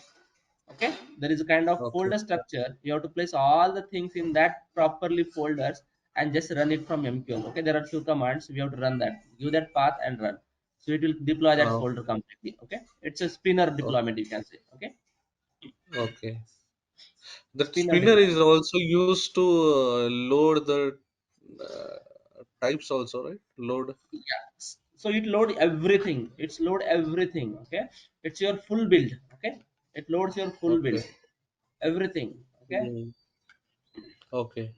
Okay. There is a kind of Okay. folder structure. You have to place all the things in that properly folders and just run it from MQL. Okay. There are two commands. We have to run that. Give that path and run. So it will deploy that Uh, folder completely. Okay. It's a spinner o- deployment. You can say. Okay. okay. That Spinner spinner is deployment. also used to load the types also, right? Load. Yeah, so it load everything, it's load everything, okay? It's your full build, okay? It loads your full build, Okay. everything, okay? Mm. Okay.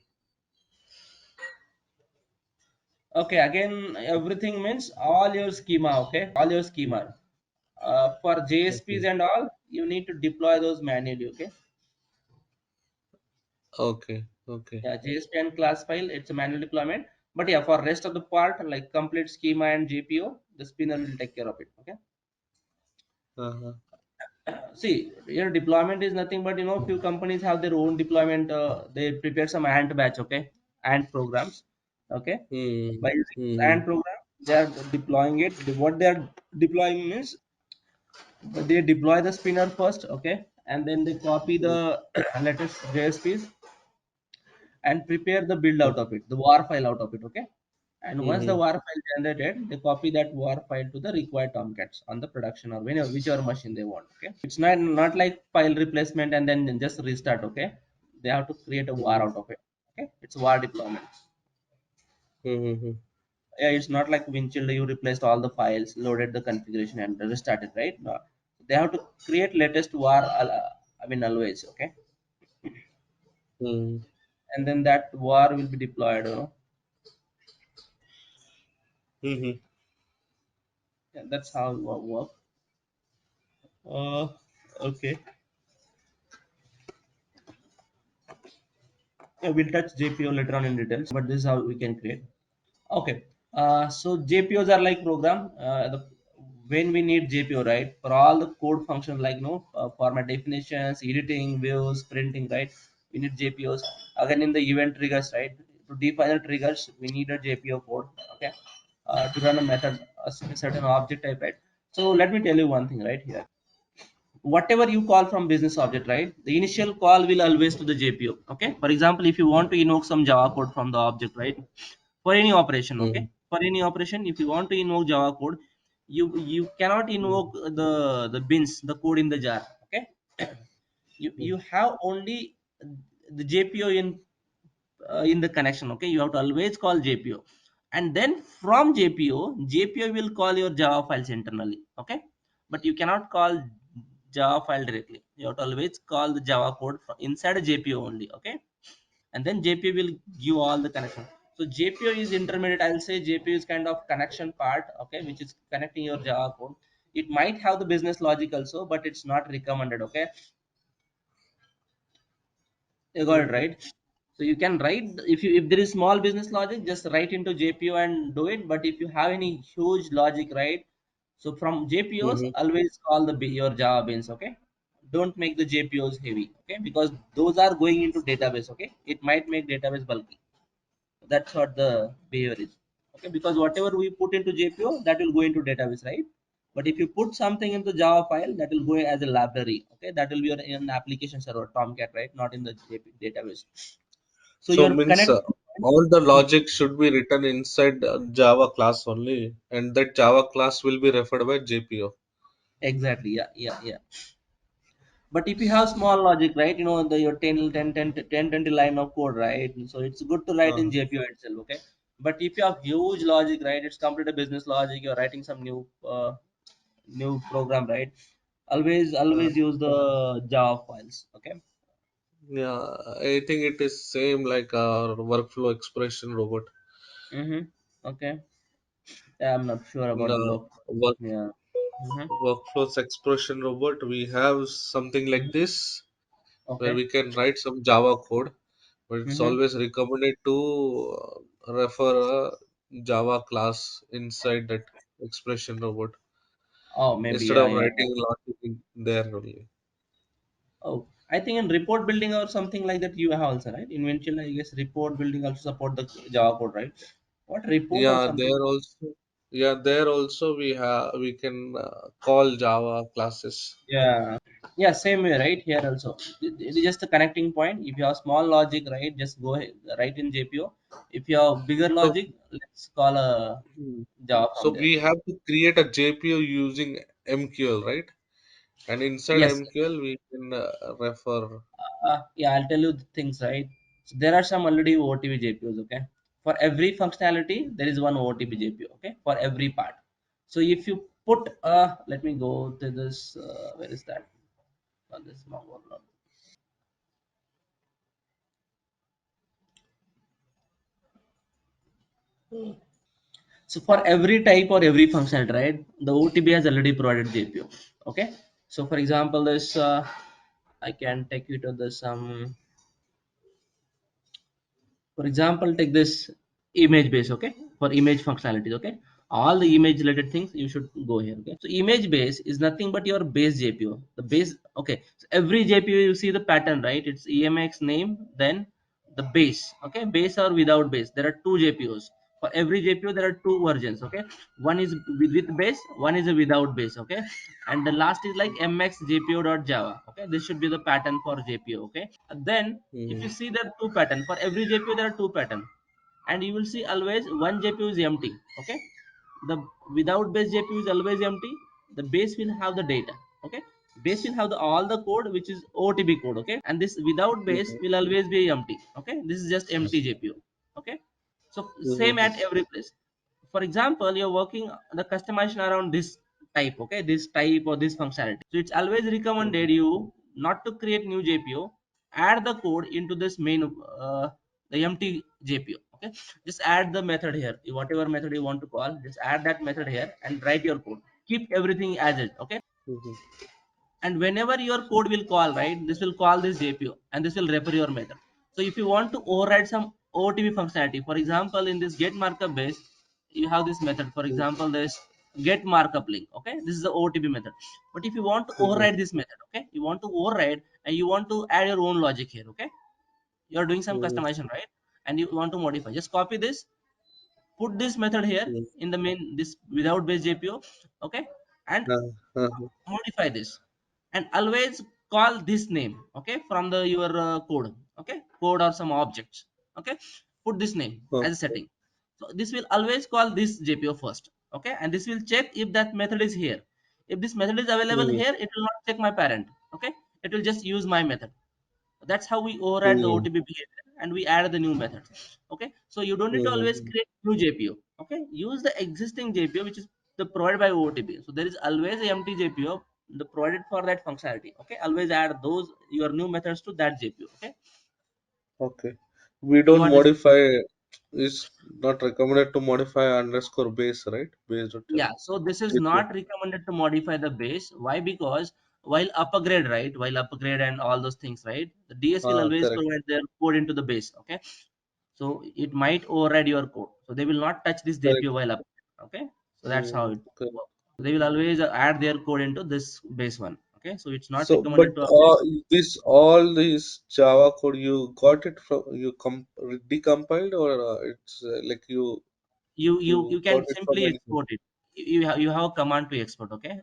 Okay, again, everything means all your schema, okay? All your schema, for JSPs Okay. and all, you need to deploy those manually, okay? Okay. Okay. Yeah, JSP and class file, it's a manual deployment, but yeah, for rest of the part like complete schema and JPO, the spinner will take care of it, okay? Uh-huh. See, deployment is nothing but few companies have their own deployment. They prepare some ant batch, okay, ant programs, okay. Hmm. By using this Hmm. ant program, they are deploying it. What they are deploying means they deploy the spinner first, okay, and then they copy Hmm. the latest JSPs and prepare the build out of it, the war file out of it, okay. And once the Hmm. war file generated, they copy that war file to the required tomcats on the production or whichever machine they want, okay. It's not like file replacement and then just restart, okay. They have to create a war Hmm. out of it, okay. It's war deployment. Hmm. Hmm. Yeah, it's not like Winchill you replaced all the files, loaded the configuration and restarted, right? No. They have to create latest war, I mean always, okay. Hmm. And then that war will be deployed. Hmm. Yeah, that's how it will work. Okay. Yeah, we'll touch JPO later on in details, but this is how we can create. Okay. So JPOs are like program. When we need JPO, right? For all the code functions like format definitions, editing, views, printing, right? We need JPOs. Again, in the event triggers, right? To define the triggers, we need a JPO code. Okay. To run a method, a certain object type, right? So let me tell you one thing right here. Whatever you call from business object, right? The initial call will always to the JPO. Okay. For example, if you want to invoke some Java code from the object, right? For any operation, Hmm. okay. For any operation, if you want to invoke Java code, you cannot Hmm. invoke the bins, the code in the jar. Okay. You have only the JPO in the connection. Okay. You have to always call JPO, and then from JPO will call your Java files internally. Okay. But you cannot call Java file directly. You have to always call the Java code inside a JPO only. Okay. And then JPO will give all the connection. So JPO is intermediate. I'll say JPO is kind of connection part, okay, which is connecting your Java code. It might have the business logic also, but it's not recommended. Okay, you got it Hmm. right. So you can write if there is small business logic, just write into JPO and do it. But if you have any huge logic, right? So from JPOs, Hmm. always call your Java beans. Okay, don't make the JPOs heavy. Okay, because those are going into database. Okay, it might make database bulky. That's what the behavior is, okay, because whatever we put into JPO, that will go into database, right? But if you put something into Java file, that will go as a library, okay, that will be in an application server Tomcat, right? Not in the database. So So you're means connecting. all the logic should be written inside Java class only, and that Java class will be referred by JPO. Exactly, yeah, yeah, yeah. But if you have small logic, right, your 10 20 line of code, right? So it's good to write in Uh, JPO itself, okay? But if you have huge logic, right, it's complete a business logic, you're writing some new program, right? uh, Always use the Java files, okay. yeah, I think it is same like our workflow expression robot. Mm-hmm. Okay. Yeah, I'm not sure In about the the work. Yeah. Mm-hmm. workflows expression robot, we have something Mm-hmm. like this where Okay. we can write some Java code, but it's Mm-hmm. always recommended to refer a Java class inside that expression robot Oh, maybe, instead yeah, of yeah, yeah. writing logic in there only. Oh, I think in report building or something like that you have also, right? Eventually I guess report building also support the Java code, right? What report or Yeah, something? there also. Yeah, there also we can call Java classes. Yeah, yeah, same way, right? Here also, it is just a connecting point. If you have small logic, right, just go ahead, write in JPO. If you have bigger So, logic, let's call a hmm, Java so from there. we have to create a JPO using MQL, right? And inside Yes. MQL we can refer. Yeah, I'll tell you the things, right? So there are some already OTP JPOs, okay? For every functionality, there is one OTP JPO, okay? For every part. So if you put, let me go to this, where is that? On this Mongo. So for every type or every functionality, right? The OTP has already provided JPO, okay? So for example, this, I can take you to the some, for example, take this image base, okay? For image functionalities, okay? all the image related things you should go here. Okay, so image base is nothing but your base jpo, the base. Okay, so every jpo you see the pattern, right? It's emx name, then the base. Okay, base or without base, there are two jpos. For every jpo there are two versions. Okay, one is with base, one is a without base. Okay, and the last is like mx jpo.java. Okay, this should be the pattern for jpo. Okay, then if you Mm-hmm. see there are two pattern for every jpo, there are two pattern, and you will see always one jpu is empty. Okay, the without base jpu is always empty, the base will have the data. Okay, base will have the all the code which is otb code. Okay, and this without base Mm-hmm. will always be empty. Okay, this is just empty jpu. Okay, so same Mm-hmm. at every place. For example, you're working the customization around this type. Okay, this type or this functionality, so it's always recommended you not to create new jpo, add the code into this main the empty jpo. Okay, just add the method here, whatever method you want to call, just add that method here and write your code. Keep everything as is. Okay, Mm-hmm. and whenever your code will call, right, this will call this jpo and this will refer your method. So if you want to override some otb functionality, for example, in this get markup base, you have this method. For example, this get markup link. Okay, this is the otb method. But if you want to Mm-hmm. override this method, okay, you want to override and you want to add your own logic here. Okay, you are doing some Mm-hmm. customization, right, and you want to modify, just copy this, put this method here Mm-hmm. in the main this without base jpo. Okay, and Uh-huh. modify this and always call this name. Okay, from the your code. Okay, code or some objects. Okay, put this name as a Okay. setting. So this will always call this jpo first. Okay, and this will check if that method is here. If this method is available Mm-hmm. here, it will not check my parent. Okay, it will just use my method. That's how we override the Mm-hmm. otb behavior and we add the new methods. Okay, so you don't need to always Mm-hmm. create new jpo. Okay, use the existing jpo which is the provided by otb. So there is always a empty jpo the provided for that functionality. Okay, always add those your new methods to that jpo. Okay, Okay. We you don't understand? modify, it's not recommended to modify underscore base, right? Based on Yeah, so this is GPU. not recommended to modify the base. Why? Because while upgrade, right, while upgrade and all those things, right, the ds will Ah, always correct. provide their code into the base. Okay, so it might override your code, so they will not touch this Correct. jpo while up. Okay, so that's how Mm, it correct. works. They will always add their code into this base one. Okay, so it's not So, but recommended to update. this all this Java code you got it from you decompiled or it's like You you can got it from simply anything? export it. You have a command to export. Okay,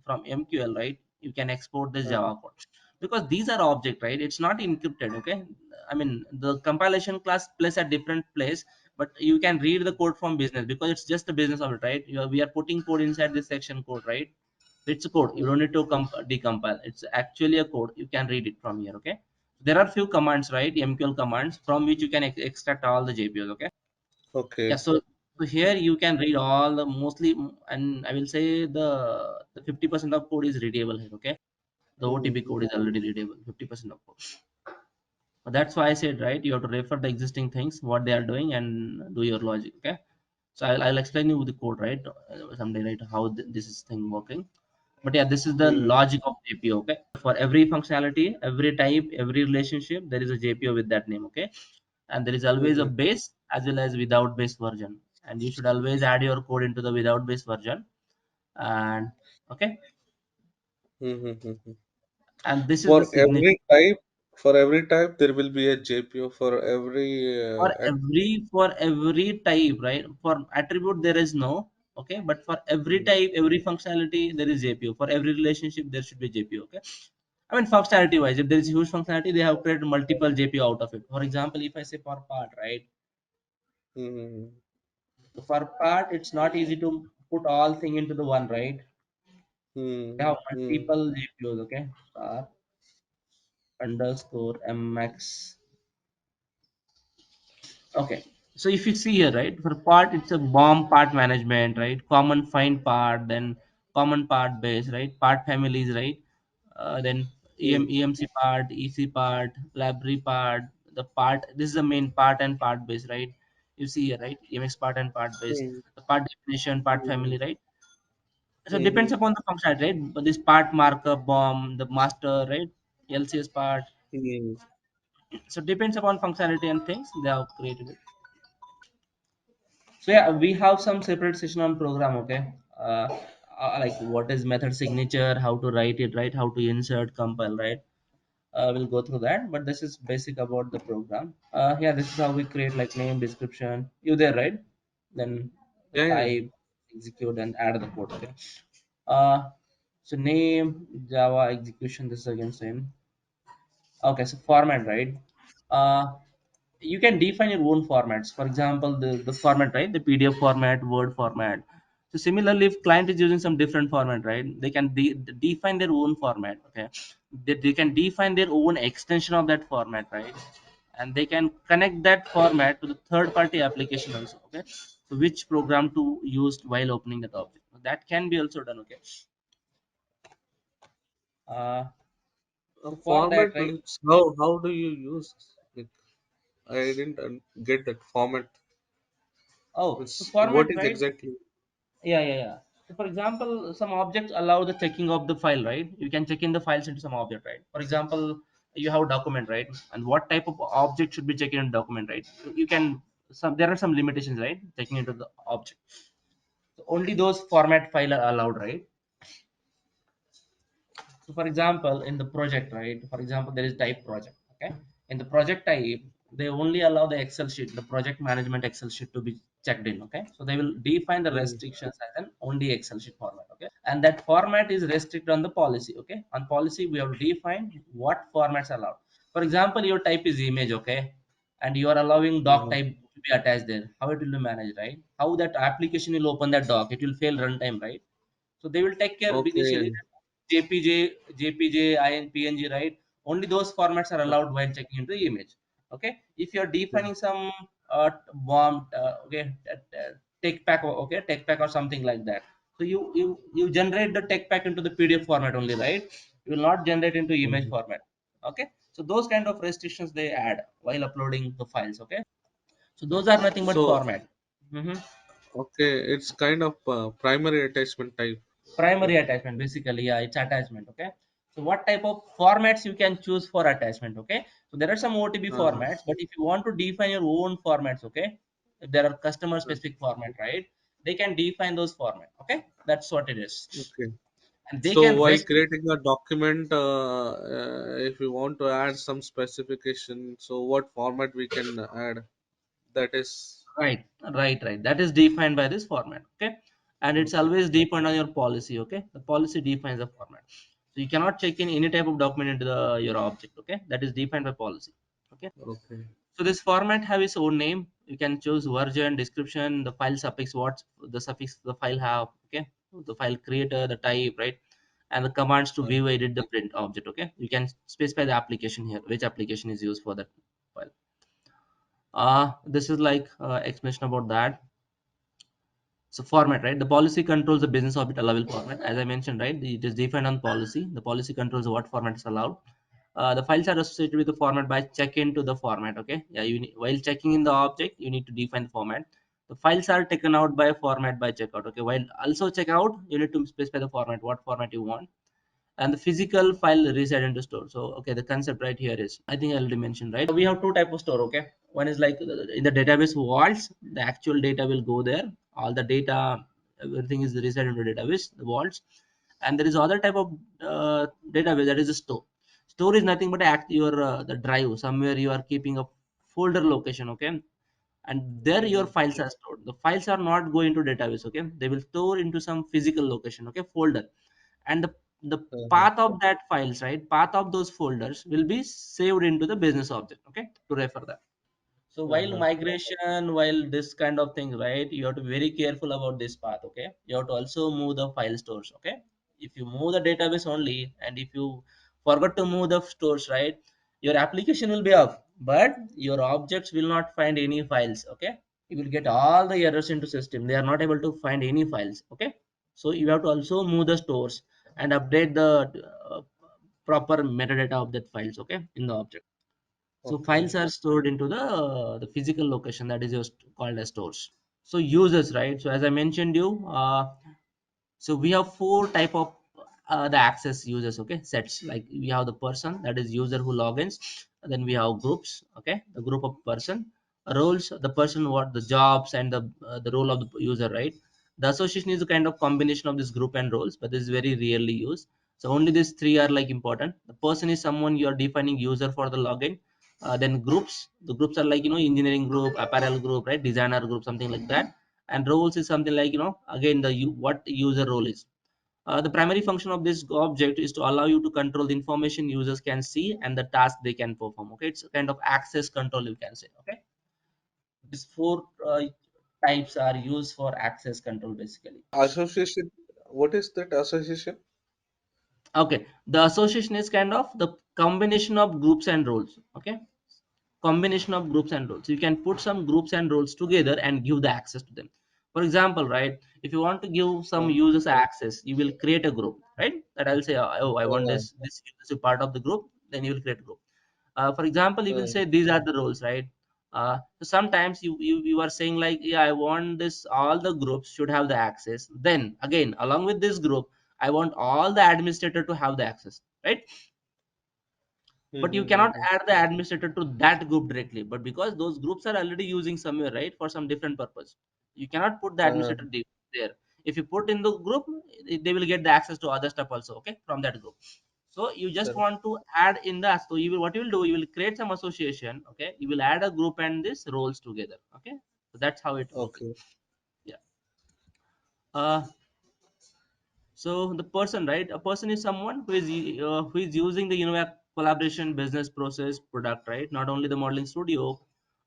from mql, right, you can export this Uh, java code because these are object, right, it's not encrypted. Okay, I mean the compilation class place at different place, but you can read the code from business because it's just a business of it, right? We are putting code inside this section code, right? It's a code, you don't mm, need to decompile. It's actually a code, you can read it from here. Okay, there are few commands, right, mql commands from which you can extract all the jpos. Okay, yeah, okay. so here you can read all the mostly, and I will say the 50% of code is readable here. Okay, the otb Mm-hmm. code is already readable, 50% of code. But that's why I said, right, you have to refer the existing things what they are doing and do your logic. Okay, so I'll explain you the code, right, someday, right, how this is thing working. But yeah, this is the Mm, logic of jpo. Okay, for every functionality, every type, every relationship, there is a jpo with that name. Okay, and there is always a mm-hmm. base as well as without base version, and you should always add your code into the without base version. And okay, Mm-hmm. and this is the For signature every type there will be a JPO for every for every type, right? For attribute there is no. Okay, but for every type, every functionality, there is jpo. For every relationship there should be jpo. Okay, I mean functionality wise, if there is huge functionality, they have created multiple jpo out of it. For example, if I say for part, right, mm, for part it's not easy to put all thing into the one, right? They mm, have mm, multiple GPUs. Okay, star underscore mx. Okay, so if you see here, right, for part it's a bomb part management, right? Common find part, then common part base, right? Part families, right? Then mm, EMC part, EC part, library part, the part. This is the main part and part base, right? You see here, right? EMX part and part base, mm, the part definition, part mm, family, right? So it depends mhm, upon the functionality, right? But this part markup, bomb, the master, right? LCS part. mm. So depends upon functionality and things they have created it. So yeah, we have some separate session on program. Okay, like what is method signature, how to write it, right? How to insert, compile, right? We'll go through that, but this is basic about the program. Yeah, this is how we create like name, description. You there, right? Then the Yeah, yeah. type, execute, and add the code. Okay. Uh, so name, Java, execution. This is again same. Okay, so format, right? Uh, you can define your own formats. For example, the format, right? The PDF format, Word format. So similarly, if client is using some different format, right? They can define their own format. Okay, they can define their own extension of that format, right? And they can connect that format to the third-party application also. Okay, so which program to use while opening that object? That can be also done. Okay, uh, A so for that, format right? means how do you use it? I didn't get that format. Oh, so It's what format, is right? exactly? Yeah, yeah, yeah. So for example, some objects allow the checking of the file, right? You can check in the files into some object, right? For example, you have a document, right? And what type of object should be checked in a document, right? You can some there are some limitations, right? Checking into the object. So only those format file are allowed, right? So for example, in the project, right? For example, there is type project. Okay. In the project type, they only allow the Excel sheet, the project management Excel sheet to be checked in. Okay. So they will define the Mm, restrictions as an only Excel sheet format. Okay. And that format is restricted on the policy. Okay. On policy, we have to define what formats are allowed. For example, your type is image. Okay. And you are allowing doc uh, type to be attached there. How it will be managed, right? How that application will open that doc? It will fail runtime, right? So they will take care initially okay. that JPJ, IN, PNG, right? Only those formats are allowed while checking into the image. Okay. If you are Okay. defining some bomb, okay, tech pack, okay, tech pack or something like that. So you generate the tech pack into the PDF format only, right? You will not generate into image Mhm. format. Okay. So those kind of restrictions they add while uploading the files. Okay. So those are nothing but So format. Mhm. okay, it's kind of primary attachment type. Okay. Primary attachment, basically, yeah, it's attachment. Okay, so what type of formats you can choose for attachment? Okay, so there are some OTB Uh-huh. formats, but if you want to define your own formats, okay, if there are customer Uh, specific format, right, they can define those format. Okay, that's what it is. okay. And they So can while restrict. creating a document, if you want to add some specification, so what format we can add? That is. Right, that is defined by this format. Okay, and it's Okay. always depend on your policy. Okay, the policy defines the format, so you cannot check in any type of document into the your object. Okay, that is defined by policy. Okay. Okay. So this format have its own name. You can choose version, description, the file suffix, what the suffix the file have, okay, the file creator, the type, right, and the commands to view, edit the print object. Okay, you can specify the application here, which application is used for that file. This is like explanation about that. So format, right? The policy controls the business object allowable format. As I mentioned, right? It is defined on policy. The policy controls what format is allowed. The files are associated with the format by check into the format. Okay. Yeah. While checking in the object, you need to define the format. The files are taken out by format by checkout. Okay. While also checkout, you need to specify the format, what format you want, and the physical file reside into store. So okay, the concept right here is, I think I already mentioned, right? We have two type of store. Okay, one is like in the database vaults, the actual data will go there, all the data, everything is reside into database, the vaults. And there is other type of database, that is a store is nothing but your the drive, somewhere you are keeping a folder location. Okay, and there your Mhm. files are stored. The files are not going to database. Okay, they will store into some physical location. Okay, folder. And the Uh-huh. path of that files, right, path of those folders will be saved into the business object. Okay, to refer that. So while Uh-huh. migration, while this kind of things, right, you have to be very careful about this path. Okay, you have to also move the file stores. Okay, if you move the database only, and if you forgot to move the stores, right, your application will be up, but your objects will not find any files. Okay, you will get all the errors into system, they are not able to find any files. Okay, so you have to also move the stores and update the uh, proper metadata of that files. Okay, in the object. So Okay. files are stored into the physical location, that is just called as stores. So users, right? So as I mentioned you, so we have four type of the access users. Okay, sets, like we have the person, that is user who logins. Then we have groups. Okay, the group of person. Roles, the person, what the jobs, and the role of the user, right? The association is a kind of combination of this group and roles, but this is very rarely used. So only these three are like important. The person is someone you are defining user for the login. Then groups, the groups are like, engineering group, apparel group, right, designer group, something like that. And roles is something like, again, what user role is. The primary function of this object is to allow you to control the information users can see and the task they can perform. Okay, it's a kind of access control, you can say. Okay, these four types are used for access control basically. Association. What is that association? Okay, the association is kind of the combination of groups and roles. Okay, combination of groups and roles. You can put some groups and roles together and give the access to them. For example, right, if you want to give some Uh, users access, you will create a group, right? That I'll say, oh, I want uh, this user to be part of the group. Then you will create a group. For example, you will uh, say these are the roles, right? So sometimes you are saying like, yeah, I want this, all the groups should have the access. Then again, along with this group, I want all the administrator to have the access, right? But you cannot mm-hmm. add the administrator to that group directly, but because those groups are already using somewhere, right, for some different purpose, you cannot put the Uh, administrator there. If you put in the group, they will get the access to other stuff also, okay, from that group. So you just correct. want to add in the, so you will, what you will do, you will create some association, okay, you will add a group and this roles together, okay. So that's how it works. Okay. Yeah. uh So the person, right? A person is someone who is using the Enovia collaboration business process product, right? Not only the modeling studio,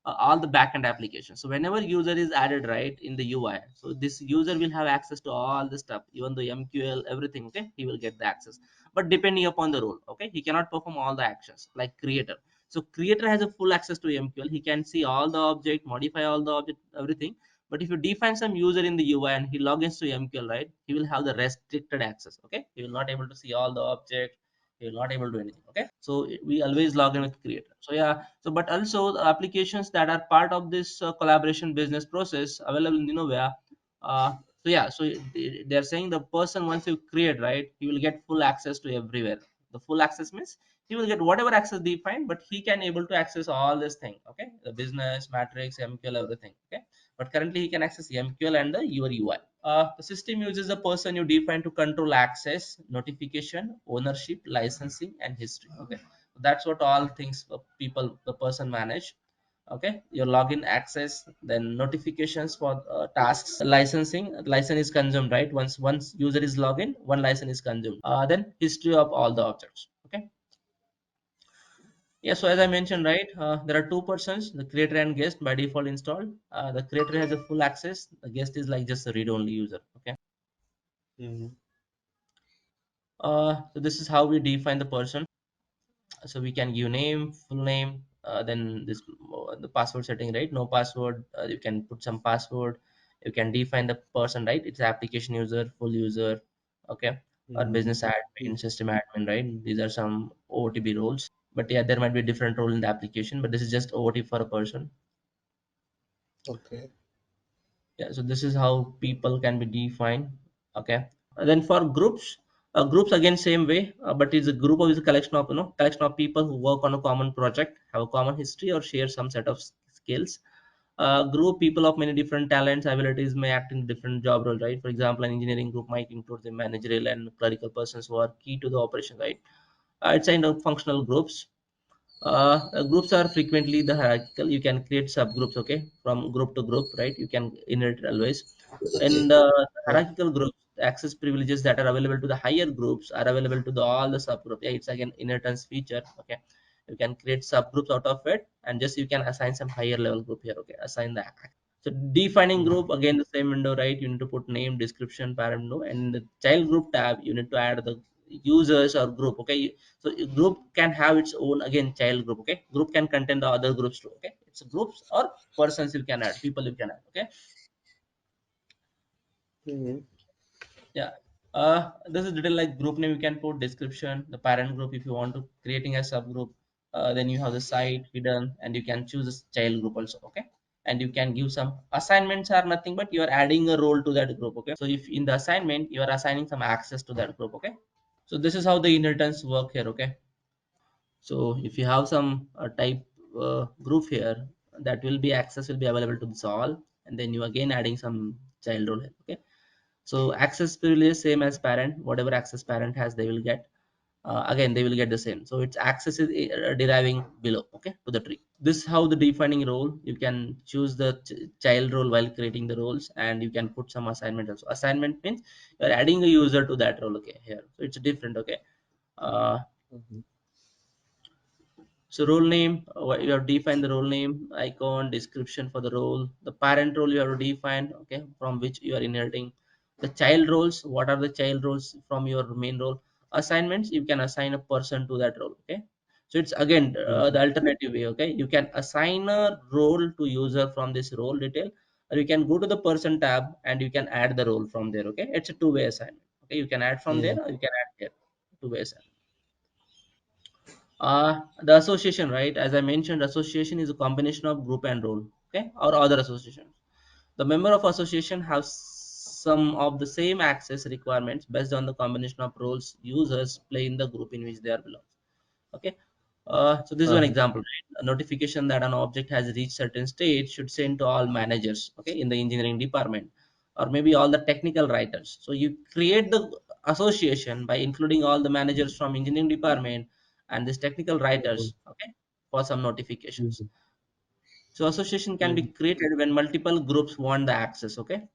all the backend applications. So whenever user is added, right, in the UI, so this user will have access to all the stuff, even the MQL, everything. Okay, he will get the access. But depending upon the role, okay, he cannot perform all the actions like creator. So creator has a full access to MQL. He can see all the object, modify all the object, everything. But if you define some user in the UI and he logins to MQL, right, he will have the restricted access. Okay, he will not able to see all the object. He will not able to do anything. Okay, so we always log in with creator. So yeah, so but also the applications that are part of this collaboration business process available in Innovia. Uh, so yeah, so they're saying the person once you create, right, he will get full access to everywhere. The full access means he will get whatever access defined, but he can able to access all this thing. Okay, the business matrix, MQL, everything. Okay, but currently he can access MQL and the your UI. The system uses the person you define to control access, notification, ownership, licensing, and history. Okay, that's what all things the person manage. Okay, your login access, then notifications for tasks, licensing. License is consumed, right? Once user is login, one license is consumed. Then history of all the objects. Okay. Yeah, so as I mentioned, right, there are two persons, the creator and guest by default installed. The creator has a full access. The guest is like just a read-only user. Okay. Mm-hmm. So this is how we define the person. So we can give name, full name, then this the password setting, right? No password. You can put some password. You can define the person, right? It's application user, full user, okay, or Mm-hmm. business admin, system admin, right? These are some OOTB roles. But yeah, there might be a different role in the application, but this is just OOT for a person. Okay. Yeah, so this is how people can be defined. Okay. Then for groups, groups again same way, but it's a group of is a collection of, collection of people who work on a common project, have a common history, or share some set of skills. Group people of many different talents, abilities may act in different job roles, right? For example, an engineering group might include the managerial and clerical persons who are key to the operation, right? It's kind of functional groups. Groups are frequently the hierarchical. You can create subgroups, okay, from group to group, right? You can inherit always. In the Uh, hierarchical groups, the access privileges that are available to the higher groups are available to the all the subgroup. Yeah, it's again inheritance feature. Okay, you can create subgroups out of it, and just you can assign some higher level group here. Okay, assign that. So defining mm, group, again the same window, right? You need to put name, description, parent, no, and in the child group tab you need to add the users or group. Okay, so a group can have its own again child group. Okay, group can contain the other groups too. Okay, it's groups or persons you can add, people you can add. Okay, mm, yeah. This is little like group name. You can put description, the parent group if you want to creating a subgroup. Then you have the site hidden, and you can choose a child group also. Okay, and you can give some assignments are nothing but you are adding a role to that group. Okay, so if in the assignment you are assigning some access to that group. Okay, so this is how the inheritance work here. Okay, so if you have some type group here, that will be access will be available to this all, and then you again adding some child role here. Okay, so access privilege is same as parent. Whatever access parent has, they will get. Again, they will get the same. So its access is deriving below. Okay, to the tree. This is how the defining role. You can choose the child role while creating the roles, and you can put some assignment also. Assignment means you're adding a user to that role. Okay, here, so it's different. Okay. Uh, Mhm. so role name, you have to define the role name, icon, description for the role. The parent role you have to define, okay, from which you are inheriting. The child roles, what are the child roles from your main role? Assignments, you can assign a person to that role, okay. So it's again the Mhm. alternative way, okay. You can assign a role to user from this role detail, or you can go to the person tab and you can add the role from there, okay. It's a two-way assignment, okay. You can add from there Mhm. or you can add here, two-way assignment. The association, right? As I mentioned, association is a combination of group and role, okay, or other associations. The member of association have some of the same access requirements based on the combination of roles users play in the group in which they are belong. Okay. So this is one Uh-huh. example, right? A notification that an object has reached certain state should send to all managers, okay, in the engineering department, or maybe all the technical writers. So you create the association by including all the managers from engineering department and these technical Mhm. writers, okay, for some notifications. Mhm. So association can be Mhm. created when multiple groups want the access, okay,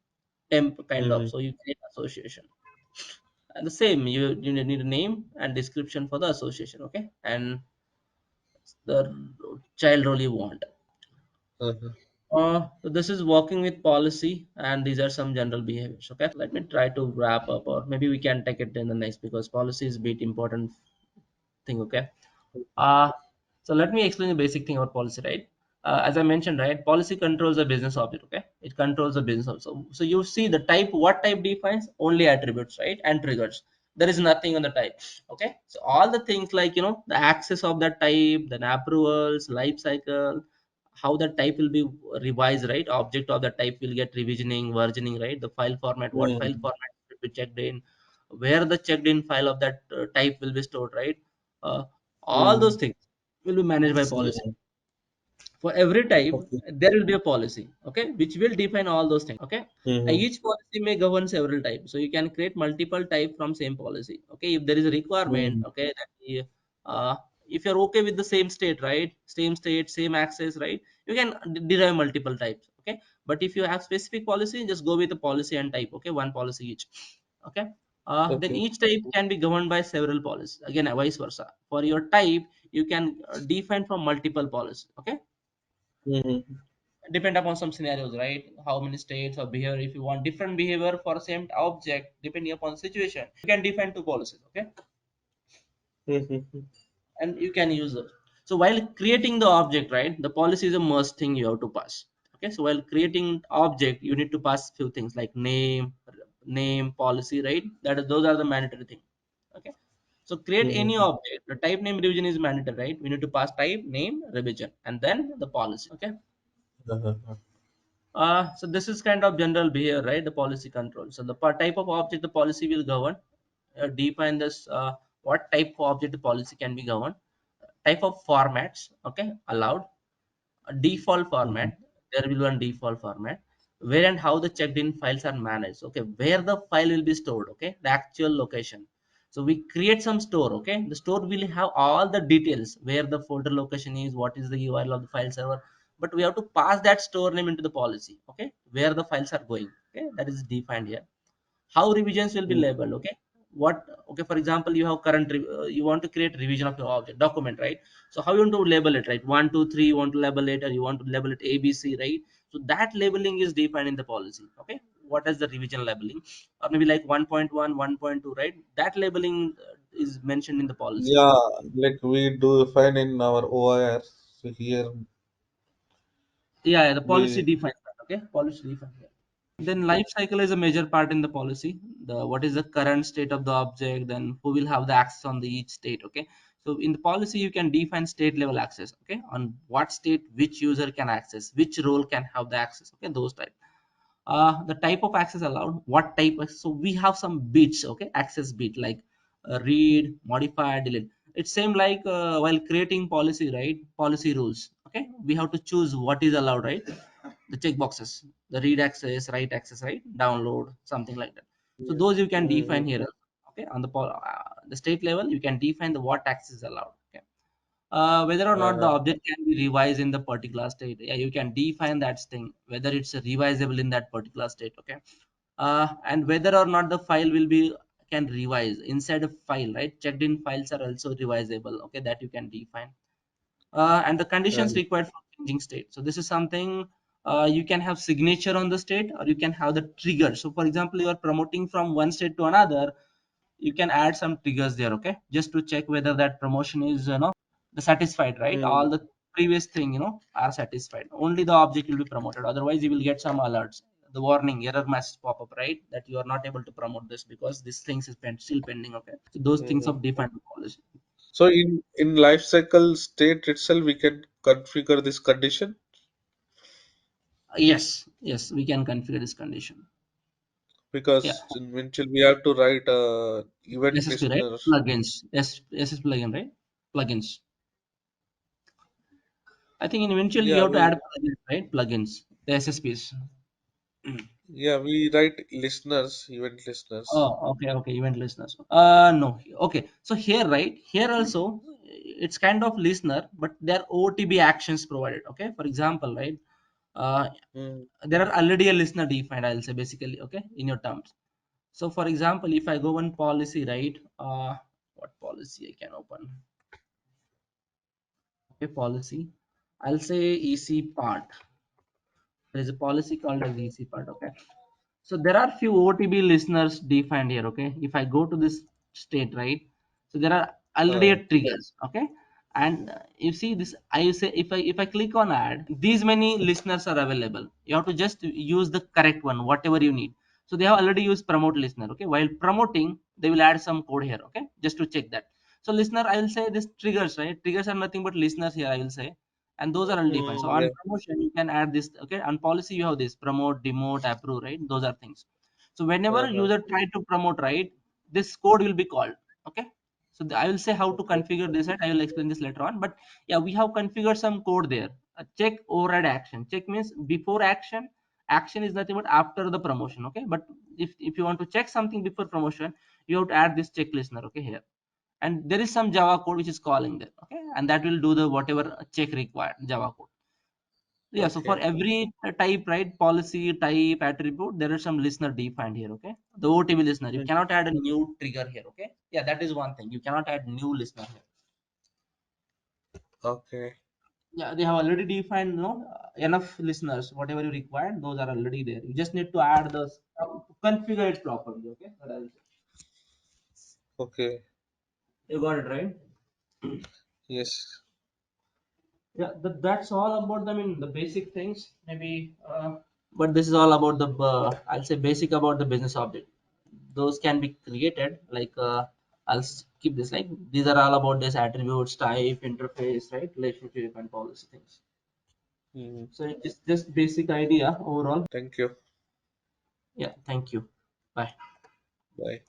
temp kind of. Mhm. So you create association. And the same, you need a name and description for the association, okay, and the child role you want. Uh-huh. So this is working with policy, and these are some general behaviors. Okay, let me try to wrap up, or maybe we can take it in the next because policy is a bit important thing. Okay. Uh, so let me explain the basic thing about policy, right? As I mentioned, right, policy controls the business object. Okay, it controls the business also. So you see the type, what type defines only attributes, right, and triggers. There is nothing on the type. Okay, so all the things like the access of that type, then approvals, life cycle, how the type will be revised, right? Object of the type will get revisioning, versioning, right? The file format, what file Mhm. format should be checked in, where the checked in file of that type will be stored, right? Uh, all those Mhm. things will be managed by policy. Mhm. For every type Okay. there will be a policy, okay, which will define all those things, okay. Mhm. Each policy may govern several types, so you can create multiple type from same policy, okay, if there is a requirement, Mhm. okay, that uh, if you're okay with the same state, right, same state, same access, right, you can derive multiple types, okay. But if you have specific policy, just go with the policy and type, okay, one policy each, okay. Then Okay. each type can be governed by several policies, again vice versa. For your type, you can define from multiple policies, okay, Mhm. depend upon some scenarios, right? How many states or behavior, if you want different behavior for same object, depending upon the situation, you can define two policies, okay, Mhm. and you can use those. So while creating the object, right, the policy is a must thing you have to pass. Okay, so while creating object, you need to pass few things like name, policy, right? Those are the mandatory thing. Okay, so create any Mhm. object. The type name revision is mandatory, right? We need to pass type name revision and then the policy. Okay. Uh-huh. So this is kind of general behavior, right? The policy control. So the type of object the policy will govern. Define this. What type of object the policy can be governed. Type of formats. Okay, allowed. A default Mhm. format. There will be one default format. Where and how the checked in files are managed. Okay, where the file will be stored. Okay, the actual location. So we create some store. Okay, the store will have all the details where the folder location is, what is the URL of the file server, but we have to pass that store name into the policy, okay, where the files are going, okay, that is defined here. How revisions will be Mhm. labeled, okay, what, okay, for example, you have you want to create revision of your object document, right? So how you want to label it, right? 1 2 3 you want to label it, or you want to label it ABC, right? So that labeling is defined in the policy, okay. What is the revision labeling, or maybe like 1.1 1.2, right? That labeling is mentioned in the policy. Yeah, like we do find in our OIR. So here Yeah, the policy we. defines that, okay, policy defines that. Then life cycle is a major part in the policy. The what is the current state of the object, then who will have the access on the each state, okay. So in the policy you can define state level access, okay, on what state which user can access, which role can have the access, okay, those type. The type of access allowed, what type so we have some bits, okay, access bit like read, modify, delete. It's same like while creating policy, right, policy rules, Okay, we have to choose what is allowed, right? The check boxes, the read access, write access, right? Download, something like that. So those you can define Mm-hmm. here. Okay, on the state level, you can define the what access is allowed. Okay, whether or not the Uh-huh. object can be revised in the particular state, yeah, you can define that thing, whether it's revisable in that particular state. Okay, and whether or not the file will be can revise inside a file, right? Checked in files are also revisable. Okay, that you can define. And the conditions Uh, required for changing state. So this is something, you can have signature on the state, or you can have the trigger. So for example, you are promoting from one state to another, you can add some triggers there. Okay, just to check whether that promotion is, the satisfied, right? mm, All the previous thing, are satisfied, only the object will be promoted. Otherwise you will get some alerts, the warning error message pop up, right? That you are not able to promote this because this things is still pending. Okay, so those things mhm. of defined policy. So in life cycle state itself, we can configure this condition Yes, we can configure this condition. Yeah, because in Winchell we have to write event SSP, right? listener. Plugins. SS plugin, right? Plugins. I think in eventually we Yeah, have to we add plugins, right? Plugins, the SSPs. yeah we write listeners, event listeners. Oh, okay. Event listeners. No. Okay. So here, right? Here also, it's kind of listener, but there are OTB actions provided. Okay. For example, right? Uh, Mm, there are already a listener defined. I'll say basically. Okay, in your terms. So, for example, if I go on policy, right? What policy I can open? Okay, policy. I'll say EC part. There is a policy called as EC part. Okay. So there are few OTB listeners defined here. Okay. If I go to this state, right? So there are already uh, a triggers. Okay. And you see this, I say if I click on add, these many listeners are available. You have to just use the correct one, whatever you need. So they have already used promote listener. Okay. While promoting, they will add some code here. Okay. Just to check that. So listener, I will say this triggers, right? Triggers are nothing but listeners here, I will say, and those are all defined. So on yeah. promotion you can add this. Okay, on policy you have this promote, demote, approve, right? Those are things. So whenever Uh-huh. user try to promote, right, this code will be called. Okay, so I will say how to Okay. configure this, right? I will explain this later on, but yeah, we have configured some code there. A check override action. Check means before action. Action is nothing but after the promotion. Okay, but if you want to check something before promotion, you have to add this check listener. Okay, here, and there is some Java code which is calling that. Okay, and that will do the whatever check required Java code. Yeah, so for Okay. every type, right, policy type attribute, there is some listener defined here. Okay, the OTB listener, you Mm, cannot add a new trigger here. Okay, yeah, that is one thing, you cannot add new listener here. okay. Yeah, they have already defined, enough listeners, whatever you require, those are already there. You just need to add the configure it properly. Okay, that I will say. Okay. You got it right. Yes. Yeah, that's all about them in the basic things, maybe. But this is all about the, I'll say basic about the business object. Those can be created like, keep this like these are all about this attributes, type, interface, right, relationship, and policy things. Mm, So it's just basic idea overall. thank you. Yeah, thank you. Bye. Bye.